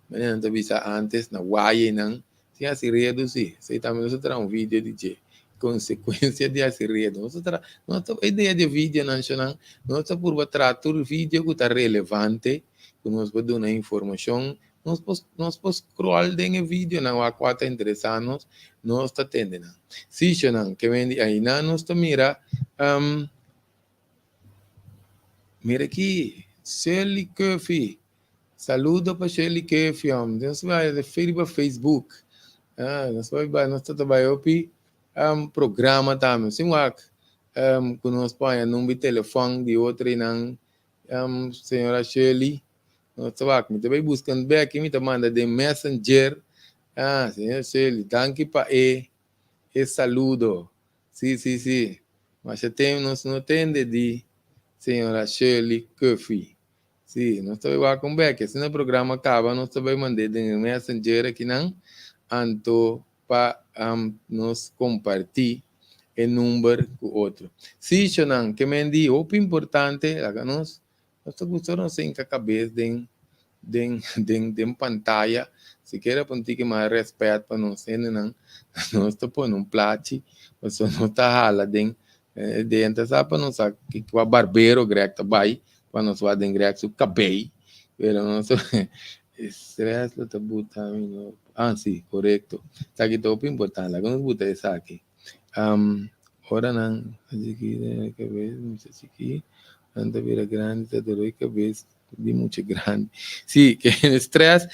não tá vista antes na uai não, tinha se reduzir. Sei também nós terá vídeo de consequência de se reduzir. Nossa ideia de vídeo não, nossa por tratar o vídeo que está relevante, que nós vai dar informação. Nós podemos scroll dentro do vídeo, não há quatro interessantes, nós está tendendo. Se não, que vem aí, nós está mira, mira aqui, Shelly Curfy, saludo para Shelly Curfy, nós vai referir para Facebook, nós está trabalhando programa também, sim, que nós põe número de telefone de outra, não, senhora Shelly, nós me também buscando bem aqui, me manda de Messenger. Senhor Shelly, danke para saludo. Sim. Mas já tem, nós não tem de senhora Shirley Curfy. Sim, nós também vamos com back. Se no programa acaba, nós também mandar de messenger aqui não, anto para nos compartilhar o número com outro. Se isso não, que me diz, o importante, nós gostamos de ter cabeça de pantalla, se quer pontir que mais respeito para nós, não, nós estamos pondo plate, mas não está hala dentro, sabe, para nós que o barbeiro grego vai, para nós vai dentro grego o cabelo, pero nós estresse lo tabuta, sim, correto, está aqui top importante, lá quando botar isso aqui, ora não, aqui, cabeça, não sei se aqui, anda vira grande, tá dor cabeça de muito grande. Sim, que stress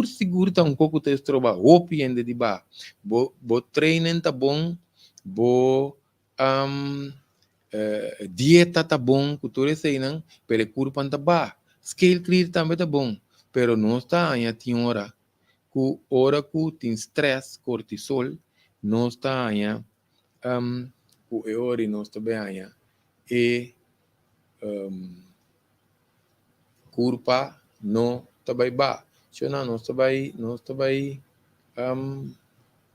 seguro tá um pouco te trova hopi ainda de ba. Bo treino tá bom, bo dieta tá bom, cultura sei não, pelo corpo tá ba. Scale clear também tá bom, pero não está aí tem hora que tem stress, cortisol, não está aí o hora não está bem aí e culpa não também ba. Se não nós também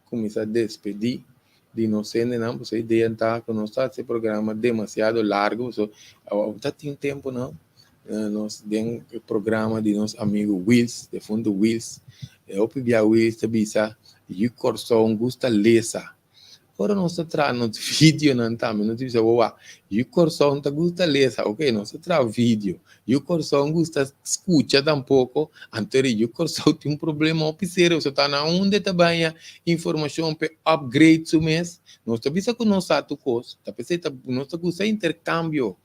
começar a despedir de nós não, você ideia tá que nós esse programa demasiado largo, so tá tem tempo não. Nós tem o programa de nosso amigo Wills, de fundo Wills, eu pedi a Wills te bisa, e o coração gusta lesa. Ora non si tratta di video, non si dice, wow, io corso non ti gusta lesa, ok, non si tratta di video, io corso non gusta escucha tampoco, anterior io corso tem problema sério, você está na onde trabalha informação para upgrade su mês, nós está bisa que não está tu coisa, tá pensando, nós está gusta intercâmbio,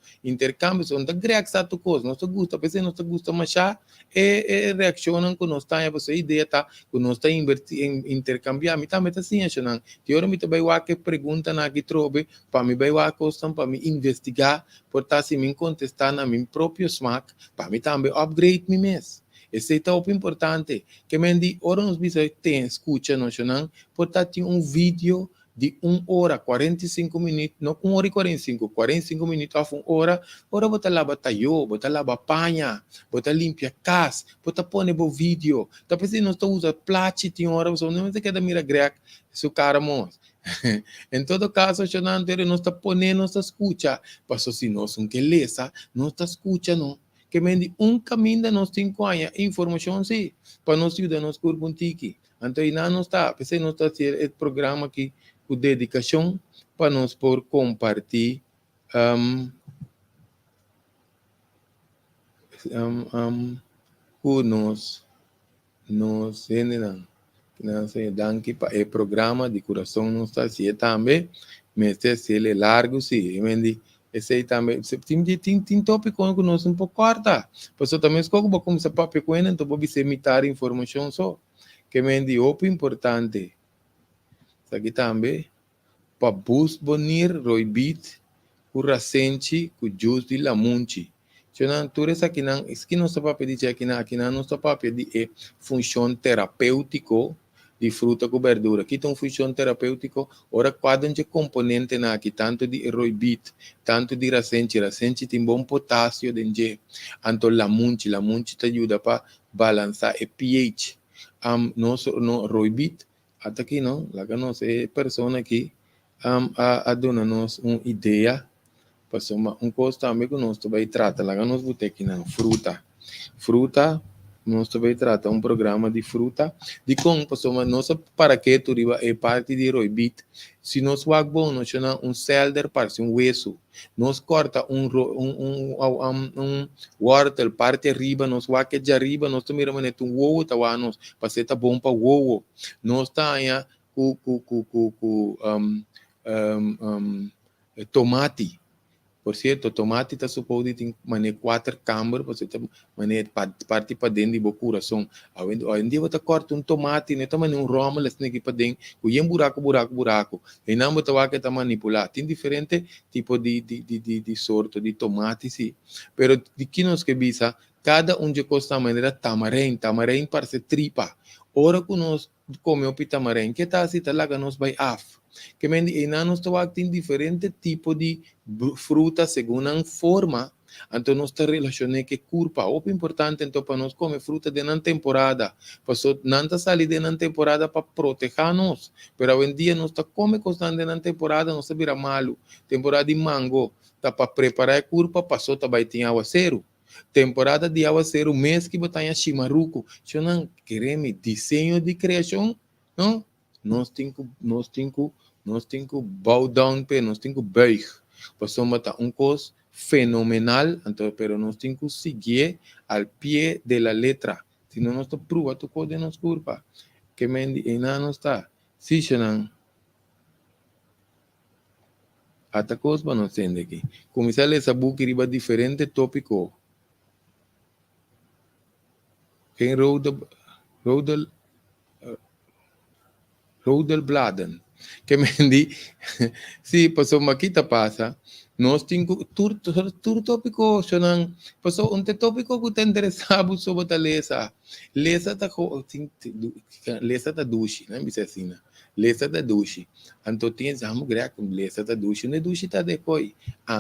são da greg sa tu coisa, nós está gusta, pensando, nós está gusta machar, e reaccionam com nós tá, você ideia tá, que nós está intercambiar, me também tá assim, achando, que hora me também que pergunta na que trobe para me vai costam para me investigar por estar se me contestar na meu próprio smack para me também upgrade me mês. Esse é o importante que me di ora nos bisa tem escuta no chão por estar tem vídeo de 1 hora 45 minutos, não 1 hora e 45 minutos a 1 hora, bota lava tayo, bota lava panha, bota limpia casa, bota põe bo vídeo. Tá pensando não usa plate tem hora, você não tem que dar mira grec, su cara mos. Em todo caso, eu não está ponendo nossa escuta, passou se nós não que lesa, não está escuta não. Que me caminho de nós 5 anos, informação sim, para nós ajudar nos corpo um tiki. Então, não está, pensei não está ser esse programa aqui com dedicação para nós por compartilhar com nós generam. Danke para o programa de coração não está assim também, mas se ele é largo, sim, esse aí também, tem tópico que nós um pouco corta, mas eu também escolho para começar a papo com ele, então vou imitar informação só, que me diz, o importante, isso aqui também, para bus bonir, roibit, o recente, o jus de la munchi. Então, tudo isso aqui não, isso que nós estamos pedindo aqui não está para pedir função terapêutico de fruta com verdura. Aqui tem uma função terapêutica, ora cada componente na aqui, tanto de roibit, tanto de racente tem bom potássio dentro. Então, la munchi te ajuda para balançar o pH. No roibit, até aqui não, lá que nós é pessoa aqui, a dona-nos uma ideia, passou um coisa também que nós também trata, lá que nós vamos ter aqui na fruta, nós também trata um programa de fruta, de como passou, nossa para que tu é parte de roibit, se nós vamos bom, nós chamamos celder, parece hueso, nós corta whortle, parte arriba, nós vamos que de arriba, nós também vamos ovo, tá nós, para tá bom para ovo, nós tá aí tomate. Por certo, tomate está suposto ter 4 câmaras, você tem parte para dentro do coração. Hoje em dia você corta tomate, não está um roma, você tem que para dentro, com buraco. E não você vai que manipular. Tem diferente tipo de sorte de tomate, sim. Pero de que nós que bisa, cada de costa maneira tamarém parece tripa. Ora que nós comemos tamarém, que tá assim, tá lá que nós vai af. Que me nós tem diferente tipo de fruta segundo a forma Então, nós te relacionamos que culpa. O importante, então, para nós comer fruta de na temporada. Passou, não está salindo na temporada para proteger-nos. Mas, hoje em dia, nós está comendo constante na temporada, nós está vira malo. Temporada de mango, está para preparar a culpa, passou, está vai ter aguaceiro. Temporada de aguaceiro, mês que botar em chimaruco. Se não queremos desenho de criação, não? Nós temos que bow down, nós temos que buig. Passou, botar coisa fenomenal, então, pero nós temos que seguir al pie de la letra. Se não, nós prueba tu coisa nos culpa. Que mendi, e nada não está. Se não, até coisa para nós entender aqui. Começar a ler essa book, riba diferente tópico. Quem Rodelbladen. Que mendi, se passou uma quita passa, nós temos tur tópico, senão, passou tópico que está interessado sobre a lesa. Lesa tá duche, não é assim, né? Lesa tá duche. Então, tem exame greco, lesa tá duche, não é duche tá depois.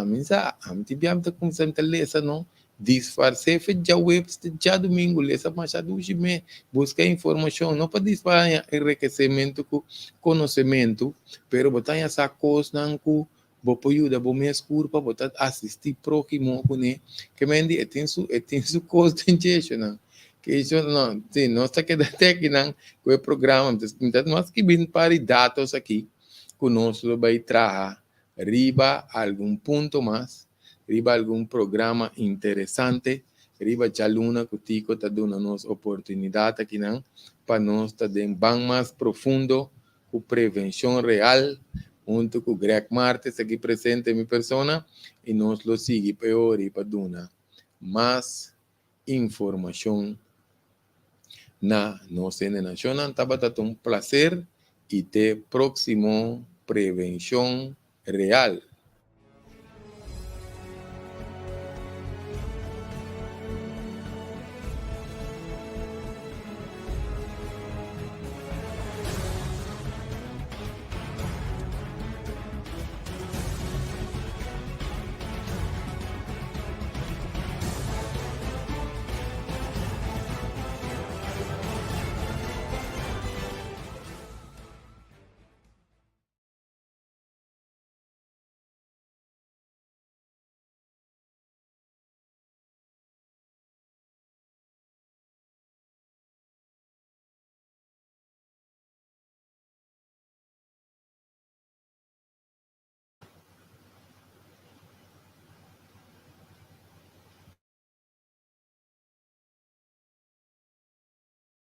Minha, tibiam tá com santa lesa, não? Disfarce, já webs, já domingo, lesa machado duche, me busca informação, não para disfarçar enriquecimento com conhecimento, pero botar essa coisa não com bopo ajuda, bo me escurpa, botar assistir próximo com né, que mendi tem su coisa de intention, que isso não, sim, nós está que até que não, com o programa, então nós que vim para dados aqui, conosco vai trazer riba algum ponto mais, riba algum programa interessante, riba já luna que tico tá dando nos oportunidade aqui não, para nós tá bem mais profundo com prevenção real, junto com o Greg Martes aqui presente em minha persona, e nós lo sigue pior e para dar mais informação na nossa nacional. Estava um prazer e até próximo prevenção real.